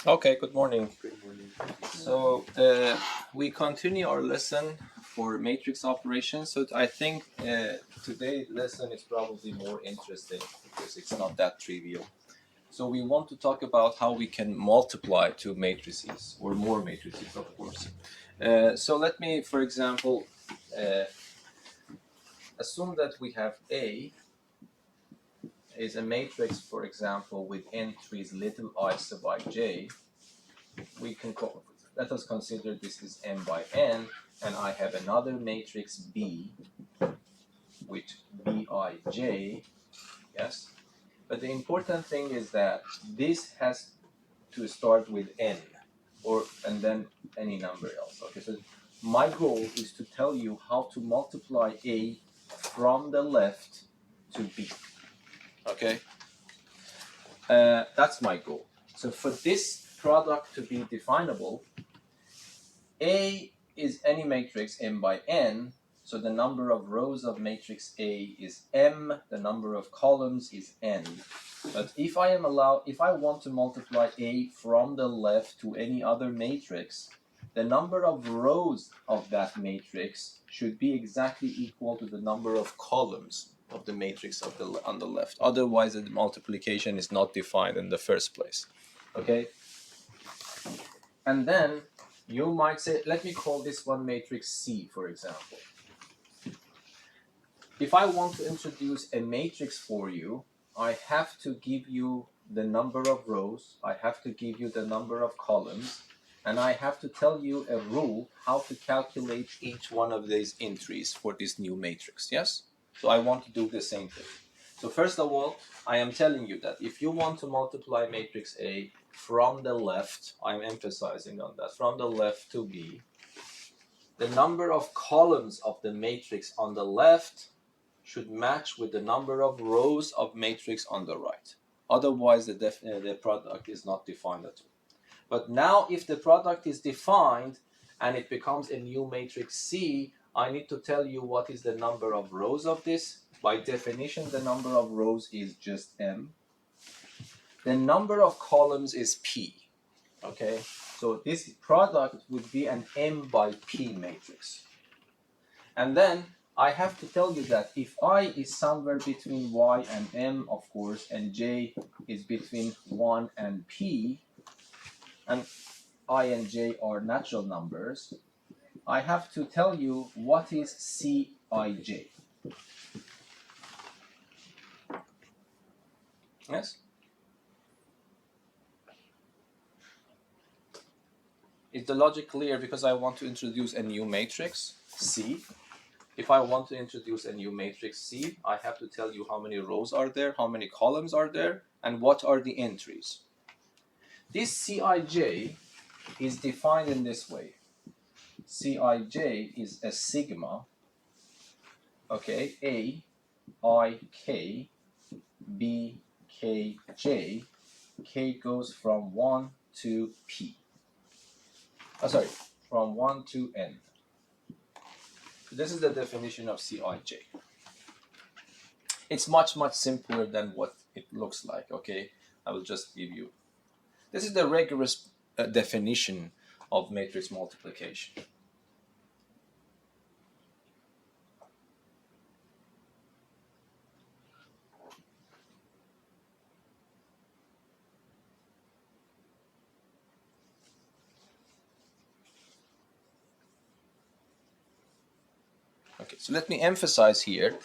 Okay, good morning. Good morning. So we continue our lesson for matrix operations. So I think today's lesson is probably more interesting because it's not that trivial. So we want to talk about how we can multiply two matrices or more matrices, of course. So let me, for example, assume that we have A is a matrix, for example, with entries little I sub ij. We can let us consider this is m by n, and I have another matrix B with bij, yes? But the important thing is that this has to start with n, and then any number else. Okay, so my goal is to tell you how to multiply A from the left to B. Okay, that's my goal. So for this product to be definable, A is any matrix m by n, so the number of rows of matrix A is m, the number of columns is n. But if I want to multiply A from the left to any other matrix, the number of rows of that matrix should be exactly equal to the number of columns of the matrix on the left. Otherwise, the multiplication is not defined in the first place. Okay? And then you might say, let me call this one matrix C, for example. If I want to introduce a matrix for you, I have to give you the number of rows, I have to give you the number of columns, and I have to tell you a rule how to calculate each one of these entries for this new matrix, yes? So I want to do the same thing. So first of all, I am telling you that if you want to multiply matrix A from the left, I'm emphasizing on that, from the left to B, the number of columns of the matrix on the left should match with the number of rows of matrix on the right. Otherwise, the product is not defined at all. But now, if the product is defined and it becomes a new matrix C, I need to tell you what is the number of rows of this. By definition, the number of rows is just m. The number of columns is p. Okay, so this product would be an m by p matrix. And then I have to tell you that if I is somewhere between y and m, of course, and j is between 1 and p, and I and j are natural numbers, I have to tell you what is Cij. Yes? Is the logic clear? Because I want to introduce a new matrix, C. If I want to introduce a new matrix C, I have to tell you how many rows are there, how many columns are there, and what are the entries. This Cij is defined in this way. Cij is a sigma, okay, A, I, K, B, K, J. K goes from 1 to P. From 1 to N. This is the definition of Cij. It's much, much simpler than what it looks like, okay? I will just give you. This is the rigorous definition of matrix multiplication. Okay, so let me emphasize here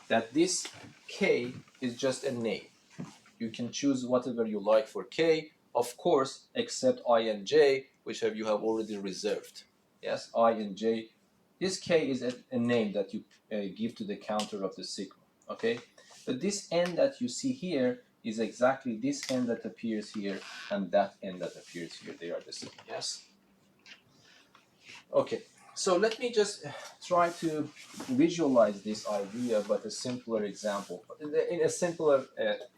that this K is just a name. You can choose whatever you like for K, of course, except I and J, which you have already reserved. Yes, I and J. This K is a name that you give to the counter of the sigma, okay? But this N that you see here is exactly this N that appears here and that N that appears here. They are the same, yes? Okay, so let me just try to visualize this idea, but a simpler example, in a simpler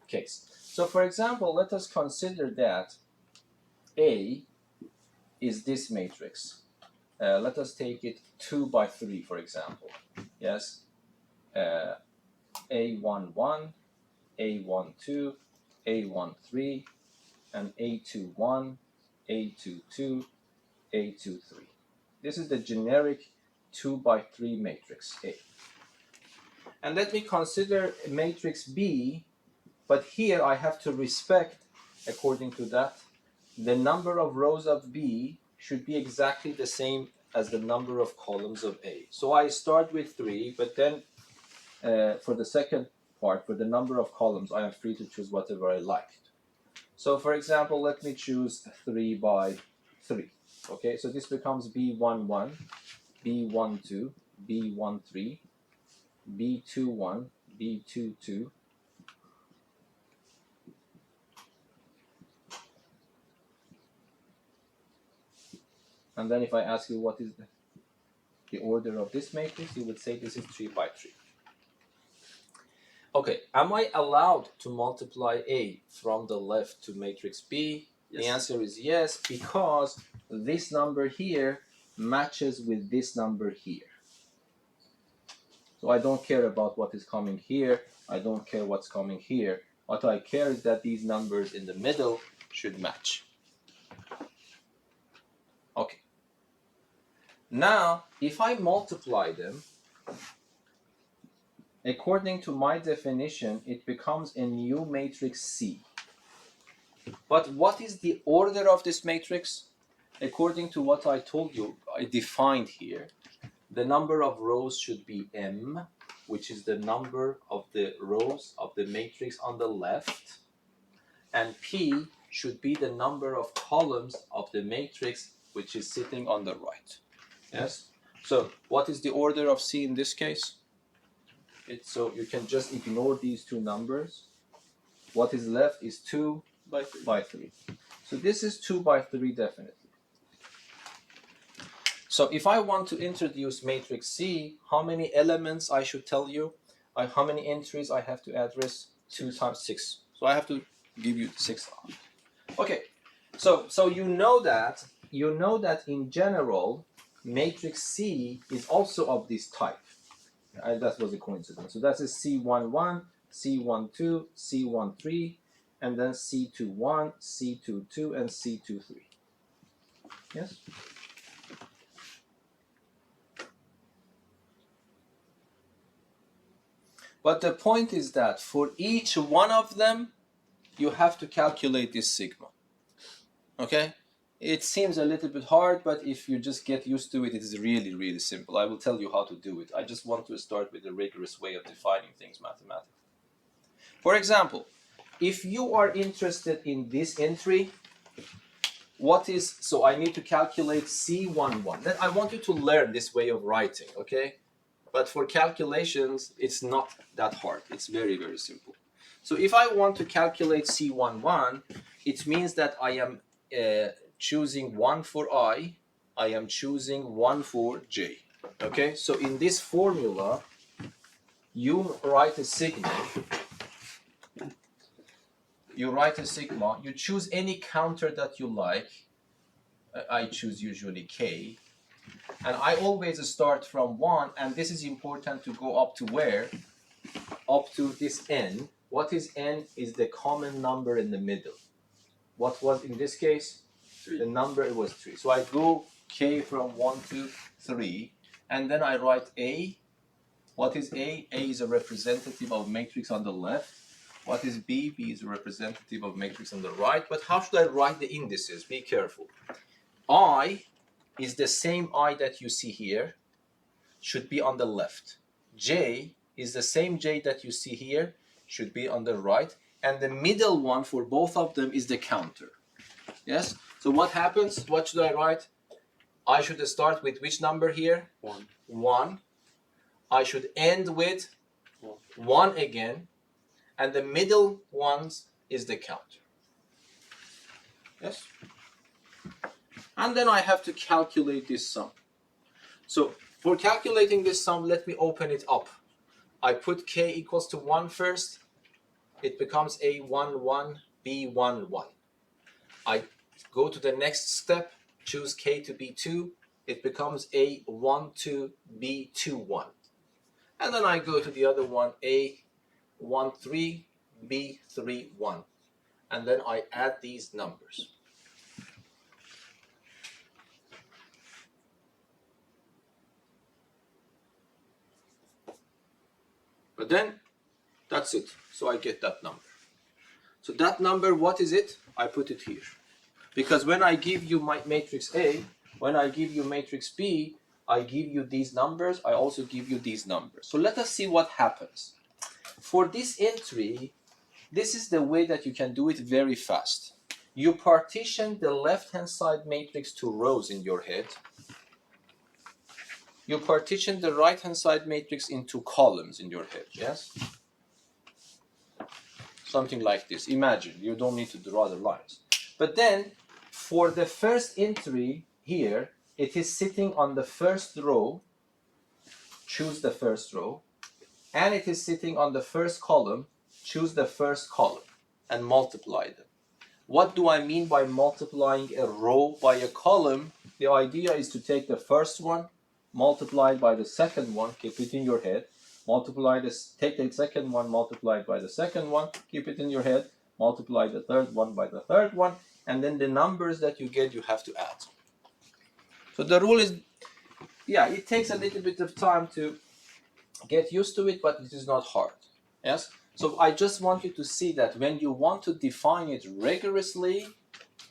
case. So for example, let us consider that A is this matrix. Let us take it 2 by 3, for example. Yes, A11, A12, A13, and A21, A22, A23. This is the generic 2 by 3 matrix A. And let me consider matrix B, but here I have to respect, according to that, the number of rows of B should be exactly the same as the number of columns of A. So I start with 3, but then for the second part, for the number of columns, I am free to choose whatever I like. So for example, let me choose 3 by 3. Okay, so this becomes B11, B12, B13, B21, B22, and then if I ask you what is the order of this matrix, you would say this is 3 by 3. Okay, am I allowed to multiply A from the left to matrix B? Yes. The answer is yes, because this number here matches with this number here. So I don't care about what is coming here. I don't care what's coming here. What I care is that these numbers in the middle should match. Okay. Now, if I multiply them, according to my definition, it becomes a new matrix C. But what is the order of this matrix? According to what I told you, I defined here, the number of rows should be M, which is the number of the rows of the matrix on the left, and P should be the number of columns of the matrix which is sitting on the right. Yes? So what is the order of C in this case? So you can just ignore these two numbers. What is left is 2 by 3. So this is 2 by 3 definitely. So if I want to introduce matrix C, how many elements I should tell you? How many entries I have to address? 2 times 6. So I have to give you 6. Okay. So you know that in general, matrix C is also of this type. That was a coincidence. So that's a C11, C12, C13, and then C21, C22, and C23. Yes? But the point is that for each one of them, you have to calculate this sigma. Okay? It seems a little bit hard, but if you just get used to it, it is really, really simple. I will tell you how to do it. I just want to start with a rigorous way of defining things mathematically. For example, if you are interested in this entry, so I need to calculate C11. I want you to learn this way of writing, okay? But for calculations, it's not that hard. It's very, very simple. So if I want to calculate C11, it means that I am choosing 1 for I am choosing 1 for J. Okay, so in this formula, you write a sigma. You choose any counter that you like. I choose usually K. And I always start from 1, and this is important to go up to where? Up to this N. What is N? Is the common number in the middle. What was in this case? 3. The number was 3. So I go K from 1 to 3, and then I write A. What is A? A is a representative of matrix on the left. What is B? B is a representative of matrix on the right. But how should I write the indices? Be careful. I is the same I that you see here, should be on the left. J is the same J that you see here, should be on the right. And the middle one for both of them is the counter. Yes? So what happens? What should I write? I should start with which number here? 1. 1. I should end with 1 again. And the middle ones is the counter. Yes? And then I have to calculate this sum. So for calculating this sum, let me open it up. I put K equals to 1 first. It becomes A11, B11. I go to the next step, choose K to be 2. It becomes A12, B21. And then I go to the other one, A13, B31. And then I add these numbers. But then that's it. So I get that number. So that number, what is it? I put it here. Because when I give you my matrix A, when I give you matrix B, I give you these numbers, I also give you these numbers. So let us see what happens. For this entry, this is the way that you can do it very fast. You partition the left-hand side matrix to rows in your head. You partition the right-hand side matrix into columns in your head, yes? Something like this. Imagine, you don't need to draw the lines. But then, for the first entry here, it is sitting on the first row. Choose the first row. And it is sitting on the first column. Choose the first column and multiply them. What do I mean by multiplying a row by a column? The idea is to take the first one, multiply it by the second one, keep it in your head. Multiply this, take the second one, multiply it by the second one, keep it in your head, multiply the third one by the third one, and then the numbers that you get, you have to add. So the rule is, yeah, it takes a little bit of time to get used to it, but it is not hard. Yes? So I just want you to see that when you want to define it rigorously,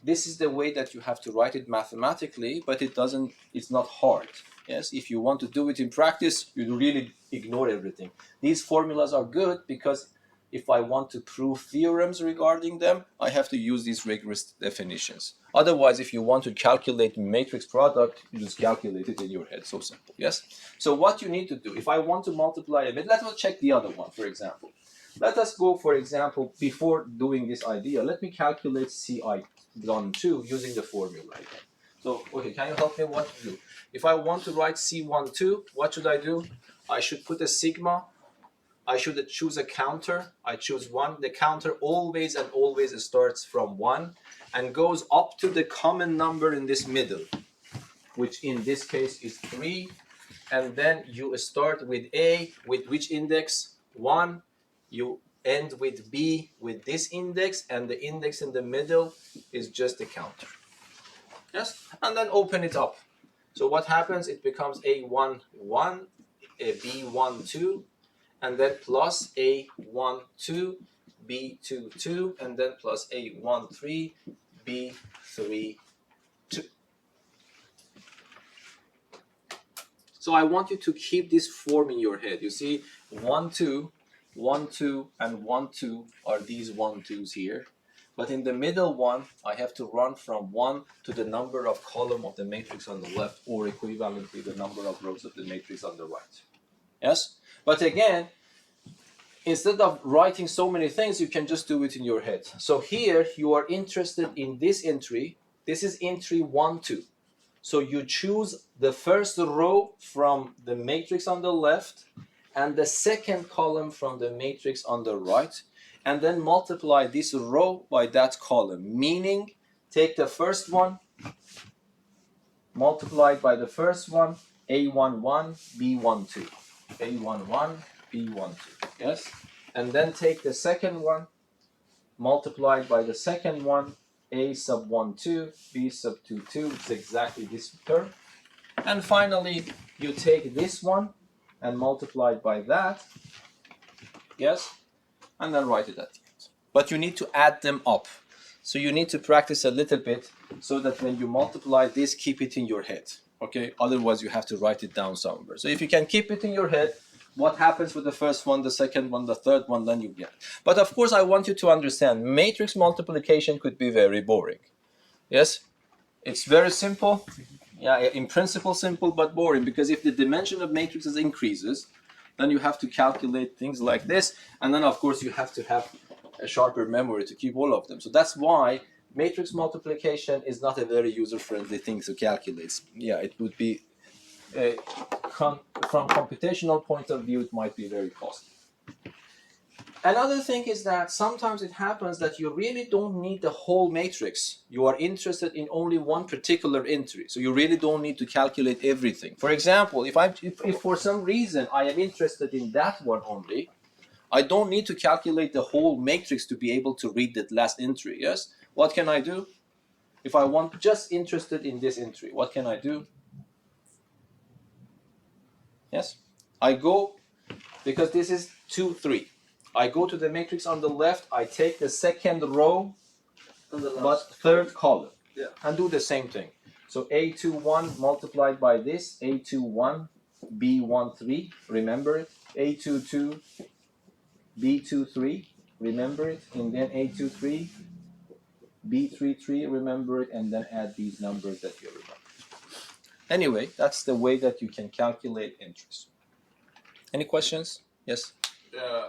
this is the way that you have to write it mathematically, but it's not hard. Yes, if you want to do it in practice, you really ignore everything. These formulas are good because if I want to prove theorems regarding them, I have to use these rigorous definitions. Otherwise, if you want to calculate matrix product, you just calculate it in your head. So simple, yes? So what you need to do, if I want to multiply a bit, let us check the other one, for example. Let us go, for example, before doing this idea, let me calculate CI12 using the formula again. So, okay, can you help me what to do? If I want to write C12, what should I do? I should put a sigma. I should choose a counter. I choose 1. The counter always and always starts from 1 and goes up to the common number in this middle, which in this case is 3. And then you start with A, with which index? 1. You end with B, with this index, and the index in the middle is just the counter. Yes, and then open it up. So what happens? It becomes A11, a B12, and then plus A12, B22, and then plus A13, B32. So I want you to keep this form in your head. You see, 1, 2, 1, 2, and 1, 2 are these 1, 2s here. But in the middle one, I have to run from 1 to the number of column of the matrix on the left, or equivalently the number of rows of the matrix on the right. Yes? But again, instead of writing so many things, you can just do it in your head. So here, you are interested in this entry. This is entry 1, 2. So you choose the first row from the matrix on the left and the second column from the matrix on the right, and then multiply this row by that column, meaning take the first one, multiply by the first one, A11, B12, A11, B12, yes? And then take the second one, multiplied by the second one, A sub 12, B sub 22, it's exactly this term. And finally, you take this one and multiply it by that, yes? And then write it at the end. But you need to add them up. So you need to practice a little bit so that when you multiply this, keep it in your head, okay? Otherwise, you have to write it down somewhere. So if you can keep it in your head, what happens with the first one, the second one, the third one, then you get it. But of course, I want you to understand, matrix multiplication could be very boring. Yes? It's very simple. Yeah, in principle, simple, but boring. Because if the dimension of matrices increases, then you have to calculate things like this. And then, of course, you have to have a sharper memory to keep all of them. So that's why matrix multiplication is not a very user-friendly thing to calculate. Yeah, it would be, from computational point of view, it might be very costly. Another thing is that sometimes it happens that you really don't need the whole matrix. You are interested in only one particular entry. So you really don't need to calculate everything. For example, if for some reason I am interested in that one only, I don't need to calculate the whole matrix to be able to read that last entry, yes? What can I do? If I want just interested in this entry, what can I do? Yes? I go, because this is 2, 3. I go to the matrix on the left, I take the second row, but third column, and do the same thing. So A21 multiplied by this, A21, B13, remember it, A22, B23, remember it, and then A23, B33, remember it, and then add these numbers that you remember. Anyway, that's the way that you can calculate interest. Any questions? Yes? Yeah,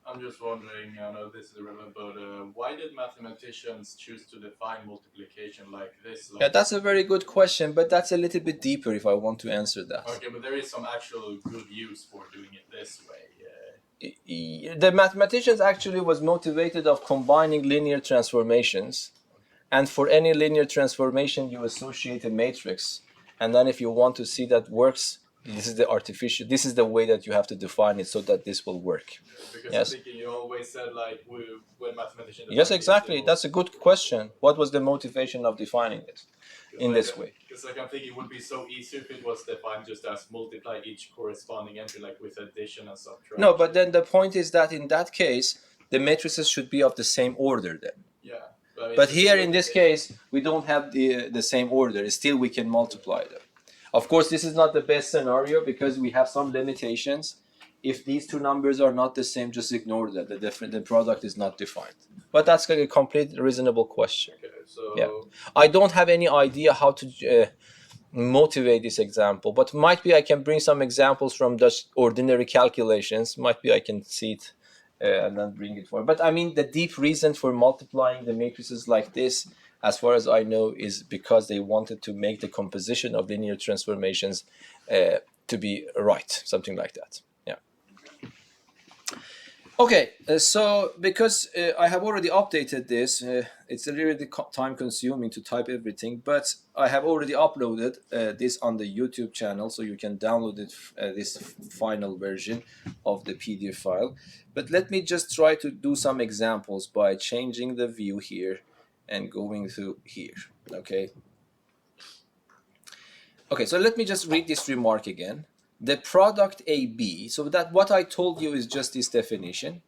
I'm just wondering, I know this is irrelevant, but why did mathematicians choose to define multiplication like this? Yeah, that's a very good question, but that's a little bit deeper if I want to answer that. Okay, but there is some actual good use for doing it this way. The mathematicians actually was motivated of combining linear transformations, and for any linear transformation you associate a matrix, and then if you want to see that works, this is the way that you have to define it so that this will work. Because Yes. I'm thinking you always said like when mathematicians. Yes, exactly. That's a good question. What was the motivation of defining this in this way? Because like I'm thinking it would be so easy if it was defined just as multiply each corresponding entry like with addition and subtraction. No, but then the point is that in that case, the matrices should be of the same order then. Yeah. But here in this case, we don't have the same order. Still, we can multiply them. Of course, this is not the best scenario because we have some limitations. If these two numbers are not the same, just ignore that. The product is not defined. But that's a complete reasonable question. Okay, so yeah. I don't have any idea how to motivate this example, but might be I can bring some examples from just ordinary calculations. Might be I can see it and then bring it forward. But I mean, the deep reason for multiplying the matrices like this, as far as I know, is because they wanted to make the composition of linear transformations to be right, something like that. Yeah. Okay, so because I have already updated this, it's really time consuming to type everything, but I have already uploaded this on the YouTube channel, so you can download it, this final version of the PDF file. But let me just try to do some examples by changing the view here and going to here, okay? Okay, so let me just read this remark again. The product AB, so that what I told you is just this definition.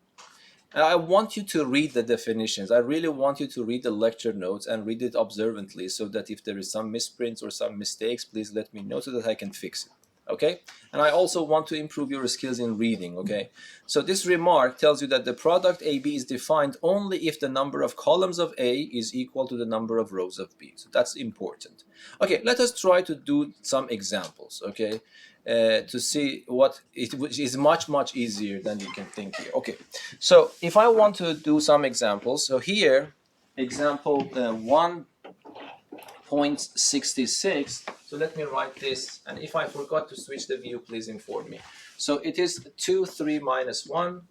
And I want you to read the definitions. I really want you to read the lecture notes and read it observantly so that if there is some misprints or some mistakes, please let me know so that I can fix it. Okay? And I also want to improve your skills in reading, okay? So this remark tells you that the product AB is defined only if the number of columns of A is equal to the number of rows of B. So that's important. Okay, let us try to do some examples, okay? To see what it is much easier than you can think here. Okay, so if I want to do some examples, so here, example 1.66, so let me write this, and if I forgot to switch the view, please inform me. So it is 2, 3 minus 1,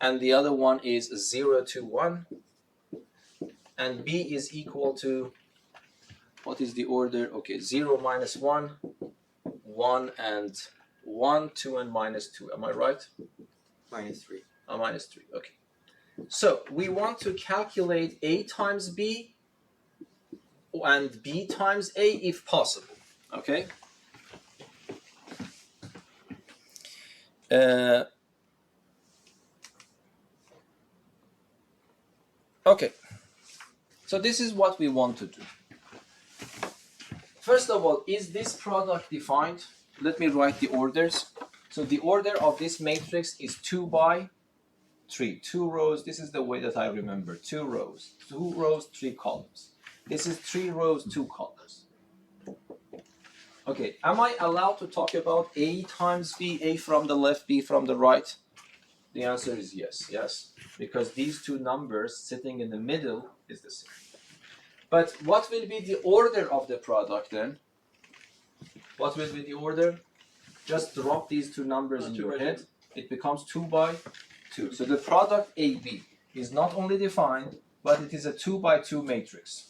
and the other one is 0, 2, 1, and B is equal to, what is the order? Okay, 0 minus 1, 1 and 1, 2 and minus 2. Am I right? Minus 3. Minus 3. Okay. So we want to calculate A times B and B times A if possible. Okay. Okay. So this is what we want to do. First of all, is this product defined? Let me write the orders. So the order of this matrix is 2 by 3. 2 rows. This is the way that I remember. 2 rows. 2 rows, 3 columns. This is 3 rows, 2 columns. Okay, am I allowed to talk about A times B, A from the left, B from the right? The answer is yes, yes. Because these two numbers sitting in the middle is the same. But what will be the order of the product then? What will be the order? Just drop these two numbers in your head. It becomes 2 by 2. So the product AB is not only defined, but it is a 2 by 2 matrix.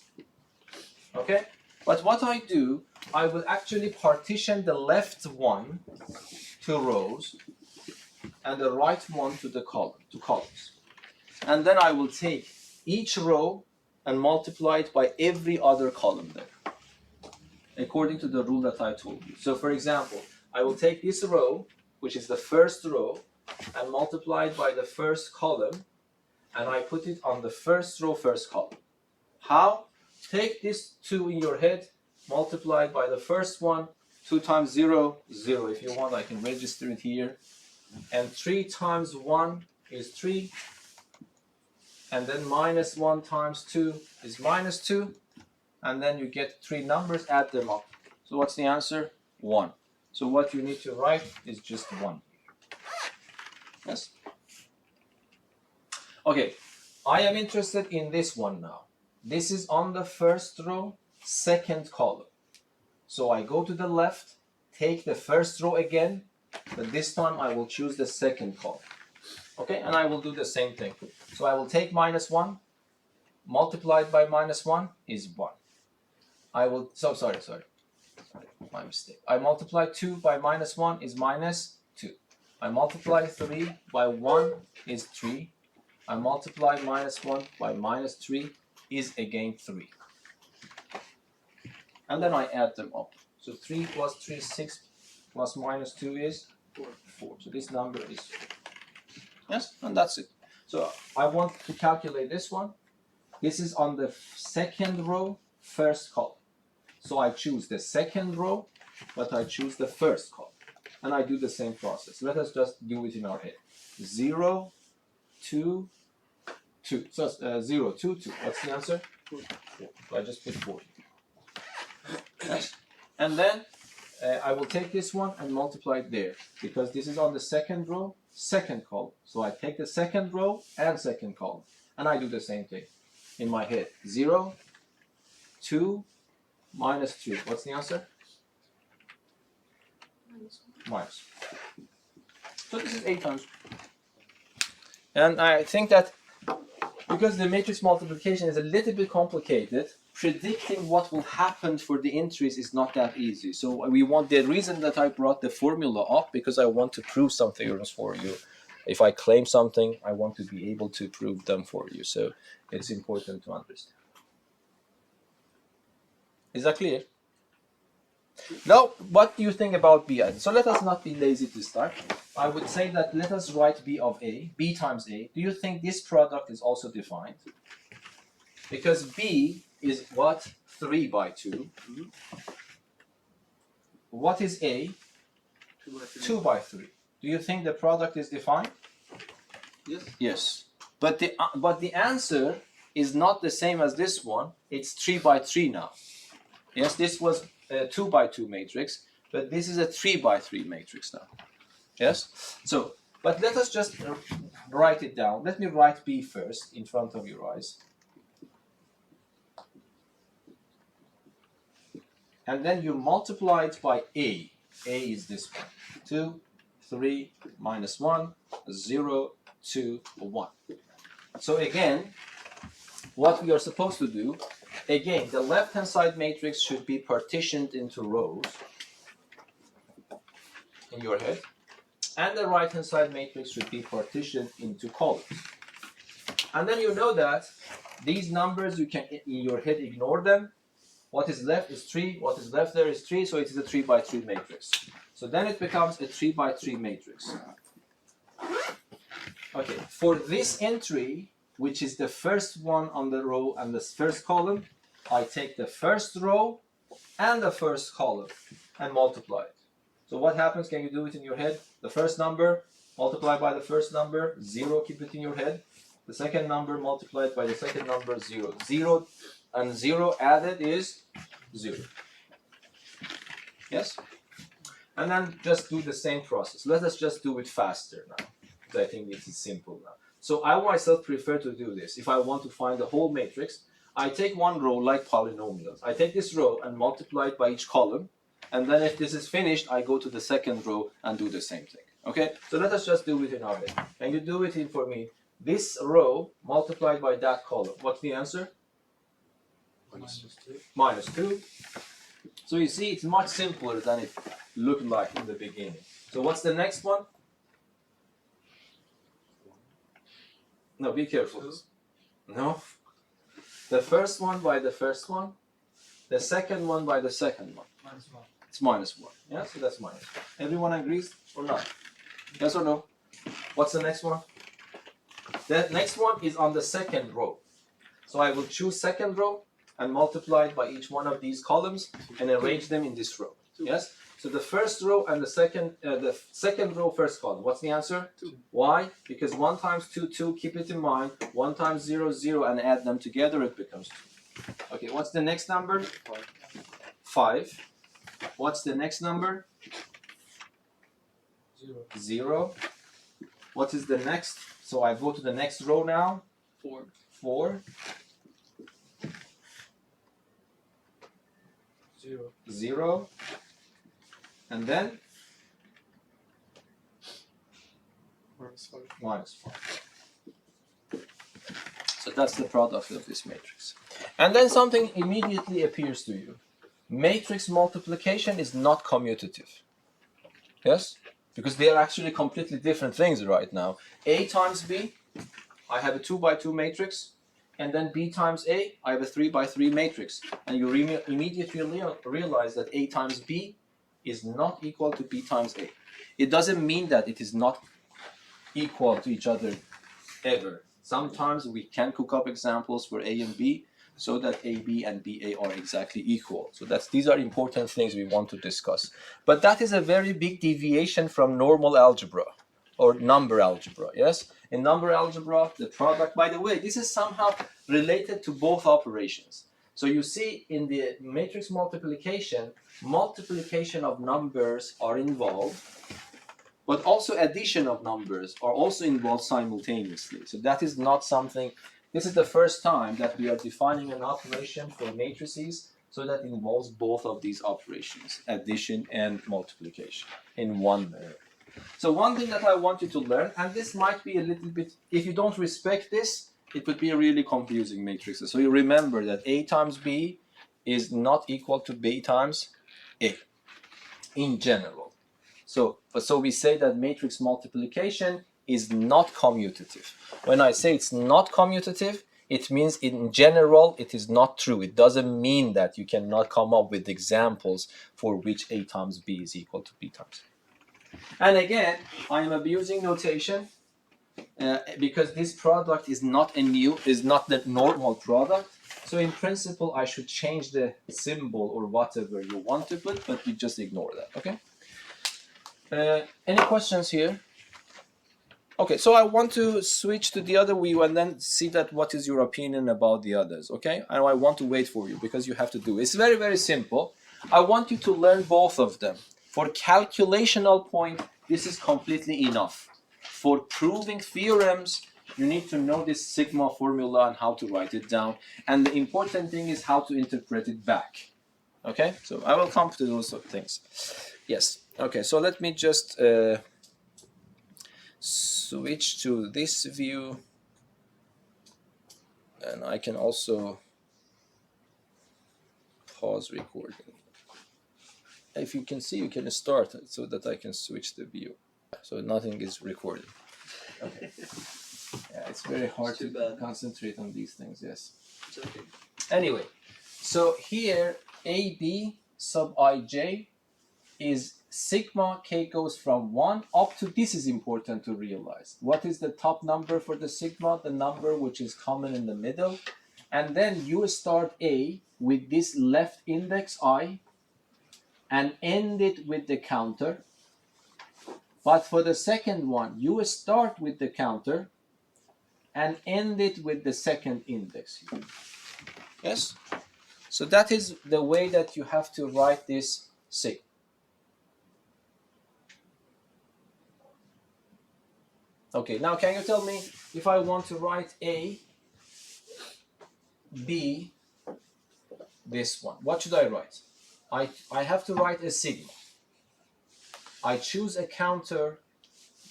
Okay? But what I do, I will actually partition the left one to rows and the right one to the columns. And then I will take each row and multiply it by every other column there, according to the rule that I told you. So for example, I will take this row, which is the first row, and multiply it by the first column, and I put it on the first row, first column. How? Take this 2 in your head, multiply it by the first one, 2 times 0, 0. If you want, I can register it here. And 3 times 1 is 3. And then minus 1 times 2 is minus 2. And then you get 3 numbers, add them up. So what's the answer? 1. So what you need to write is just 1. Yes? Okay, I am interested in this one now. This is on the first row, second column. So I go to the left, take the first row again, but this time I will choose the second column. Okay, and I will do the same thing. So I will take minus 1, multiplied by minus 1 is 1. I will, sorry, my mistake. I multiply 2 by minus 1 is minus 2. I multiply 3 by 1 is 3. I multiply minus 1 by minus 3 is again 3. And then I add them up. So 3 plus 3, 6 plus minus 2 is 4. So this number is 4. Yes, and that's it. So I want to calculate this one. This is on the second row, first column. So I choose the second row, but I choose the first column. And I do the same process. Let us just do it in our head. 0, 2, 2. So 0, 2, 2. What's the answer? 4. So I just put 4. Yes. And then I will take this one and multiply it there. Because this is on the second row, second column. So I take the second row and second column. And I do the same thing in my head. 0, 2, minus 2. What's the answer? Minus. So this is 8 times. And I think that because the matrix multiplication is a little bit complicated, predicting what will happen for the entries is not that easy. So we want, the reason that I brought the formula up, because I want to prove some theorems for you. If I claim something, I want to be able to prove them for you. So it's important to understand. Is that clear? Now, what do you think about B? So let us not be lazy to start. I would say that let us write B of A, B times A. Do you think this product is also defined? Because B is what? 3 by 2. Mm-hmm. What is A? 2 by 3. Do you think the product is defined? Yes. Yes. But the answer is not the same as this one. It's 3 by 3 now. Yes, this was a 2 by 2 matrix, but this is a 3 by 3 matrix now. Yes? So, but let us just write it down. Let me write B first in front of your eyes. And then you multiply it by A. A is this one. 2, 3, minus 1, 0, 2, 1. So again, what we are supposed to do, again, the left-hand side matrix should be partitioned into rows in your head, and the right-hand side matrix should be partitioned into columns. And then you know that these numbers, you can in your head ignore them. What is left is 3, what is left there is 3, so it is a 3 by 3 matrix. So then it becomes a 3 by 3 matrix. Okay, for this entry, which is the first one on the row and the first column, I take the first row and the first column and multiply it. So what happens? Can you do it in your head? The first number multiplied by the first number, 0, keep it in your head. The second number multiplied by the second number, 0. 0 and 0 added is 0. Yes? And then just do the same process. Let us just do it faster now. I think it is simple now. So I myself prefer to do this. If I want to find the whole matrix, I take one row like polynomials. I take this row and multiply it by each column. And then if this is finished, I go to the second row and do the same thing. Okay? So let us just do it in our head. Can you do it in for me? This row multiplied by that column. What's the answer? Minus 2. So you see, it's much simpler than it looked like in the beginning. So what's the next one? No, be careful. No. The first one by the first one. The second one by the second one. Minus 1. It's minus 1. Yeah, so that's minus 1. Everyone agrees or not? Yes or no? What's the next one? The next one is on the second row. So I will choose second row and multiply it by each one of these columns and arrange them in this row. Yes? So the first row and the second row, first column. What's the answer? 2. Why? Because 1 times 2, 2. Keep it in mind. 1 times 0, 0, and add them together, it becomes 2. Okay, what's the next number? 5. What's the next number? 0. What is the next? So I go to the next row now. 4. 4. 0. 0. And then -5. -5. So that's the product of this matrix. And then something immediately appears to you. Matrix multiplication is not commutative. Yes? Because they are actually completely different things right now. A times B, I have a 2 by 2 matrix. And then B times A, I have a 3 by 3 matrix. And you immediately realize that A times B is not equal to B times A. It doesn't mean that it is not equal to each other ever. Sometimes we can cook up examples for A and B so that AB and BA are exactly equal. So these are important things we want to discuss. But that is a very big deviation from normal algebra or number algebra, yes? In number algebra, the product, by the way, this is somehow related to both operations. So you see in the matrix multiplication of numbers are involved, but also addition of numbers are also involved simultaneously. So that is not something, this is the first time that we are defining an operation for matrices, so that involves both of these operations, addition and multiplication, in one manner. So one thing that I want you to learn, and this might be a little bit, if you don't respect this, it would be a really confusing matrix. So you remember that A times B is not equal to B times A in general. So we say that matrix multiplication is not commutative. When I say it's not commutative, it means in general it is not true. It doesn't mean that you cannot come up with examples for which A times B is equal to B times A. And again, I am abusing notation because this product is not the normal product. So in principle, I should change the symbol or whatever you want to put, but you just ignore that, okay? Any questions here? Okay, so I want to switch to the other view and then see that what is your opinion about the others, okay? And I want to wait for you because you have to do it. It's very, very simple. I want you to learn both of them. For calculational point, this is completely enough. For proving theorems, you need to know this sigma formula and how to write it down. And the important thing is how to interpret it back. Okay, so I will come to those things. Yes, okay, so let me just switch to this view. And I can also pause recording. If you can see, you can start so that I can switch the view. So nothing is recorded. Okay. Yeah, it's very hard to concentrate on these things, yes. It's okay. Anyway, so here AB sub ij is sigma k goes from 1 up to, this is important to realize. What is the top number for the sigma? The number which is common in the middle. And then you start A with this left index I and end it with the counter. But for the second one, you start with the counter and end it with the second index. Yes? So that is the way that you have to write this sigma. Okay, now can you tell me if I want to write A, B, this one, what should I write? I have to write a sigma. I choose a counter,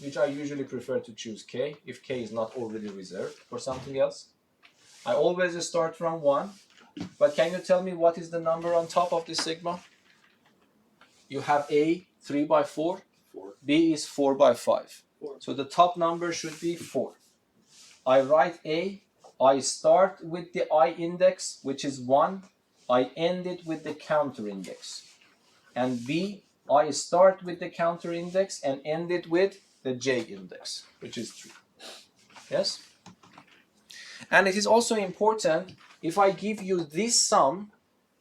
which I usually prefer to choose K, if K is not already reserved for something else. I always start from 1, but can you tell me what is the number on top of this sigma? You have A, 3 by 4, 4. B is 4 by 5. 4. So the top number should be 4. I write A, I start with the I index, which is 1. I end it with the counter index. And B, I start with the counter index and end it with the J index, which is 3. Yes? And it is also important, if I give you this sum,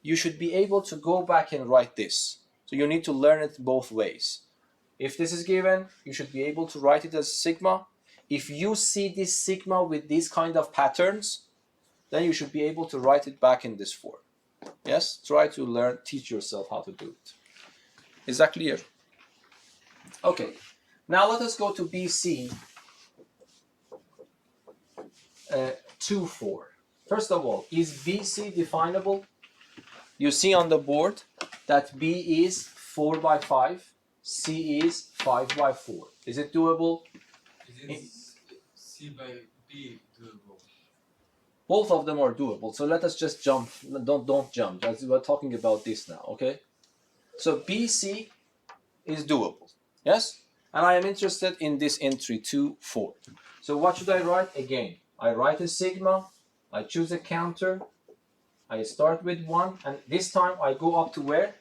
you should be able to go back and write this. So you need to learn it both ways. If this is given, you should be able to write it as sigma. If you see this sigma with these kind of patterns, then you should be able to write it back in this form. Yes? Try to learn, teach yourself how to do it. Is that clear? Okay. Now let us go to BC 2, 4. First of all, is BC definable? You see on the board that B is 4 by 5, C is 5 by 4. Is it doable? Is C by B doable? Both of them are doable. So let us just jump. Don't jump. We're talking about this now, okay? So BC is doable. Yes? And I am interested in this entry 2, 4. So what should I write? Again, I write a sigma. I choose a counter. I start with 1. And this time I go up to where?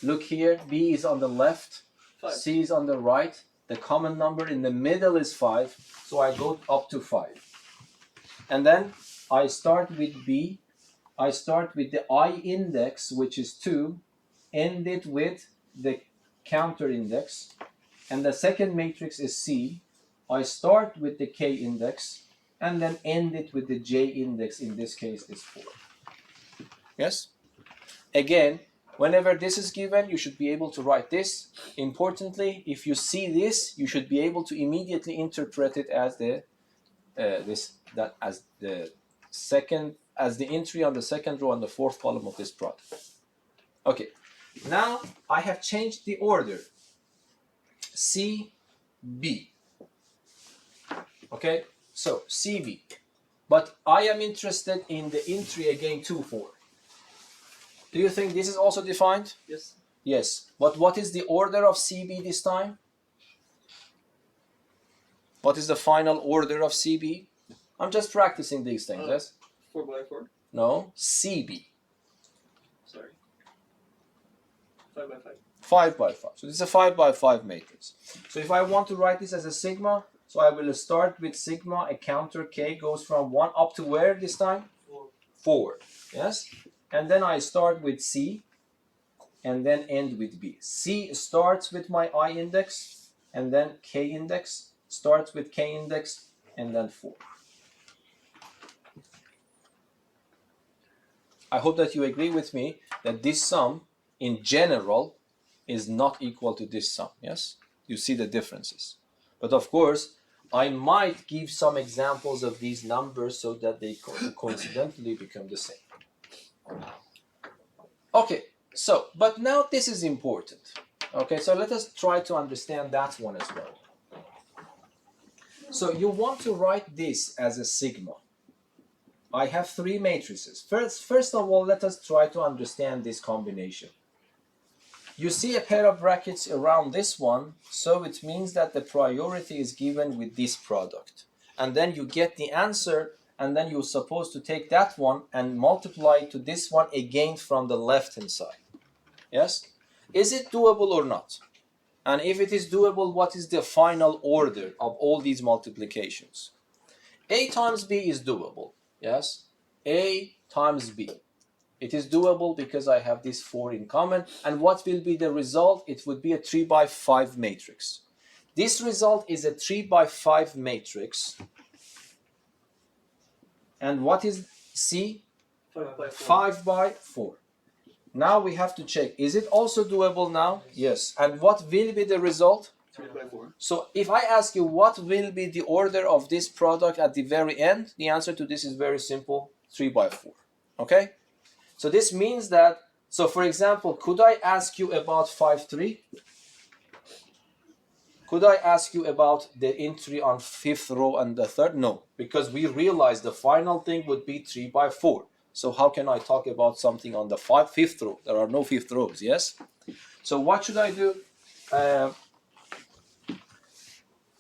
Look here. B is on the left. 5. C is on the right. The common number in the middle is 5. So I go up to 5. And then I start with B. I start with the I index, which is 2. End it with the counter index. And the second matrix is C. I start with the K index. And then end it with the J index. In this case is 4. Yes? Again, whenever this is given, you should be able to write this. Importantly, if you see this, you should be able to immediately interpret it as the entry on the second row on the fourth column of this product. Okay, now I have changed the order. C, B. Okay, so CB. But I am interested in the entry again 2, 4. Do you think this is also defined? Yes. Yes. But what is the order of CB this time? What is the final order of CB? I'm just practicing these things, yes? 4 by 4. No, CB. Sorry. 5 by 5. 5 by 5. So this is a 5 by 5 matrix. So if I want to write this as a sigma, so I will start with sigma, a counter K goes from 1 up to where this time? 4. 4. Yes? And then I start with C and then end with B. C starts with my I index and then K index, starts with K index and then 4. I hope that you agree with me that this sum in general is not equal to this sum. Yes? You see the differences. But of course, I might give some examples of these numbers so that they coincidentally become the same. Okay, so, but now this is important. Okay, so let us try to understand that one as well. So you want to write this as a sigma. I have 3 matrices. First of all, let us try to understand this combination. You see a pair of brackets around this one, so it means that the priority is given with this product. And then you get the answer, and then you're supposed to take that one and multiply to this one again from the left-hand side. Yes? Is it doable or not? And if it is doable, what is the final order of all these multiplications? A times B is doable. Yes? A times B. It is doable because I have these 4 in common. And what will be the result? It would be a 3 by 5 matrix. This result is a 3 by 5 matrix. And what is C? 5 by 4. 5 by 4. Now we have to check. Is it also doable now? Yes. And what will be the result? 3 by 4. So if I ask you what will be the order of this product at the very end, the answer to this is very simple, 3 by 4. Okay? So this means that, so for example, could I ask you about 5, 3? Could I ask you about the entry on 5th row and the 3rd? No, because we realized the final thing would be 3 by 4. So how can I talk about something on the 5th row? There are no 5th rows, yes? So what should I do?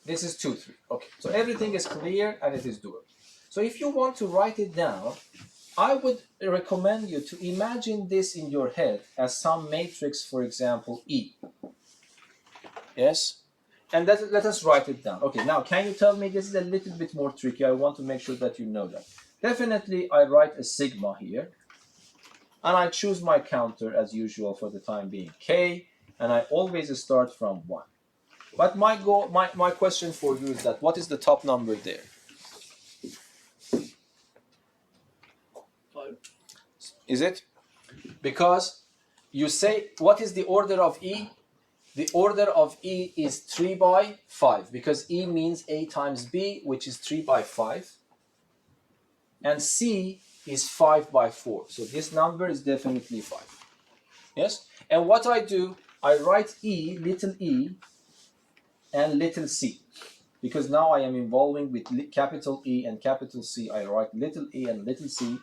This is 2, 3. Okay, so everything is clear and it is doable. So if you want to write it down, I would recommend you to imagine this in your head as some matrix, for example, E. Yes? And let us write it down. Okay, now can you tell me, this is a little bit more tricky. I want to make sure that you know that. Definitely I write a sigma here. And I choose my counter as usual for the time being, k, and I always start from 1. But my question for you is that what is the top number there? 5. Is it? Because you say, what is the order of E? The order of E is 3 by 5, because E means A times B, which is 3 by 5. And C is 5 by 4. So this number is definitely 5. Yes? And what I do, I write E, little e, and little c. Because now I am involving with capital E and capital C, I write little e and little c.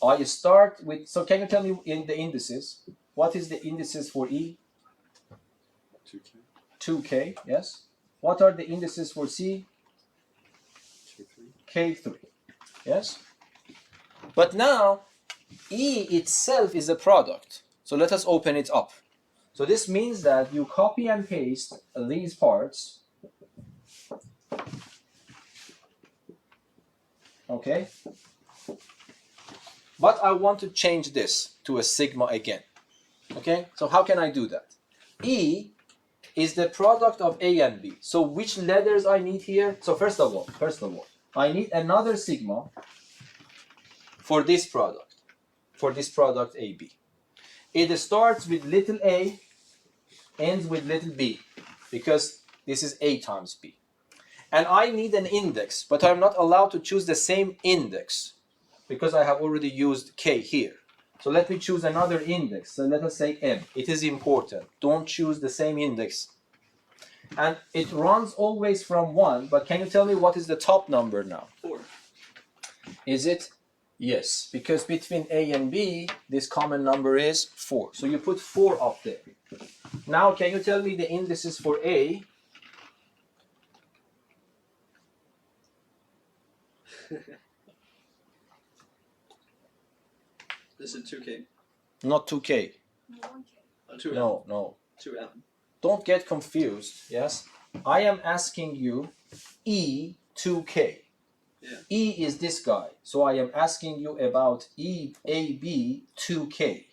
I start with, so can you tell me in the indices, what is the indices for E? 2k. 2k, yes. What are the indices for C? K3, yes. But now, E itself is a product. So let us open it up. So this means that you copy and paste these parts. Okay. But I want to change this to a sigma again. Okay. So how can I do that? E is the product of A and B. So which letters I need here? So first of all, I need another sigma for this product AB. It starts with little a, ends with little b, because this is A times B. And I need an index, but I'm not allowed to choose the same index because I have already used K here. So let me choose another index. So let us say M. It is important. Don't choose the same index. And it runs always from 1, but can you tell me what is the top number now? 4. Is it? Yes, because between A and B, this common number is 4. So you put 4 up there. Now, can you tell me the indices for A? This is 2k. Not 2K. 2m. No. 2m. Don't get confused, yes? I am asking you E 2K. Yeah. E is this guy. So I am asking you about E AB 2K.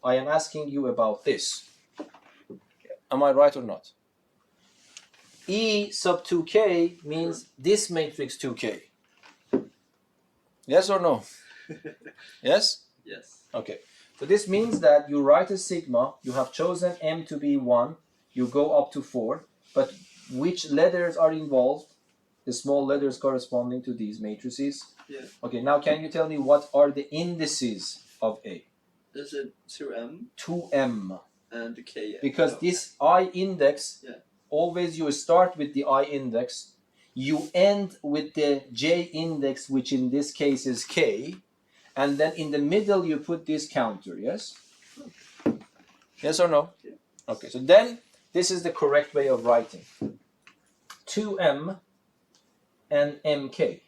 I am asking you about this. Am I right or not? E sub 2K means this matrix 2K. Yes or no? Yes? Yes. Okay. So this means that you write a sigma, you have chosen M to be 1, you go up to 4, but which letters are involved? The small letters corresponding to these matrices. Yeah. Okay, now can you tell me what are the indices of A? Is it 2m 2M. and k? Because No. this I index, Yeah. always you start with the I index, you end with the J index, which in this case is K, and then in the middle you put this counter, yes? Yes or no? Yeah. Okay, so then this is the correct way of writing. 2M and MK.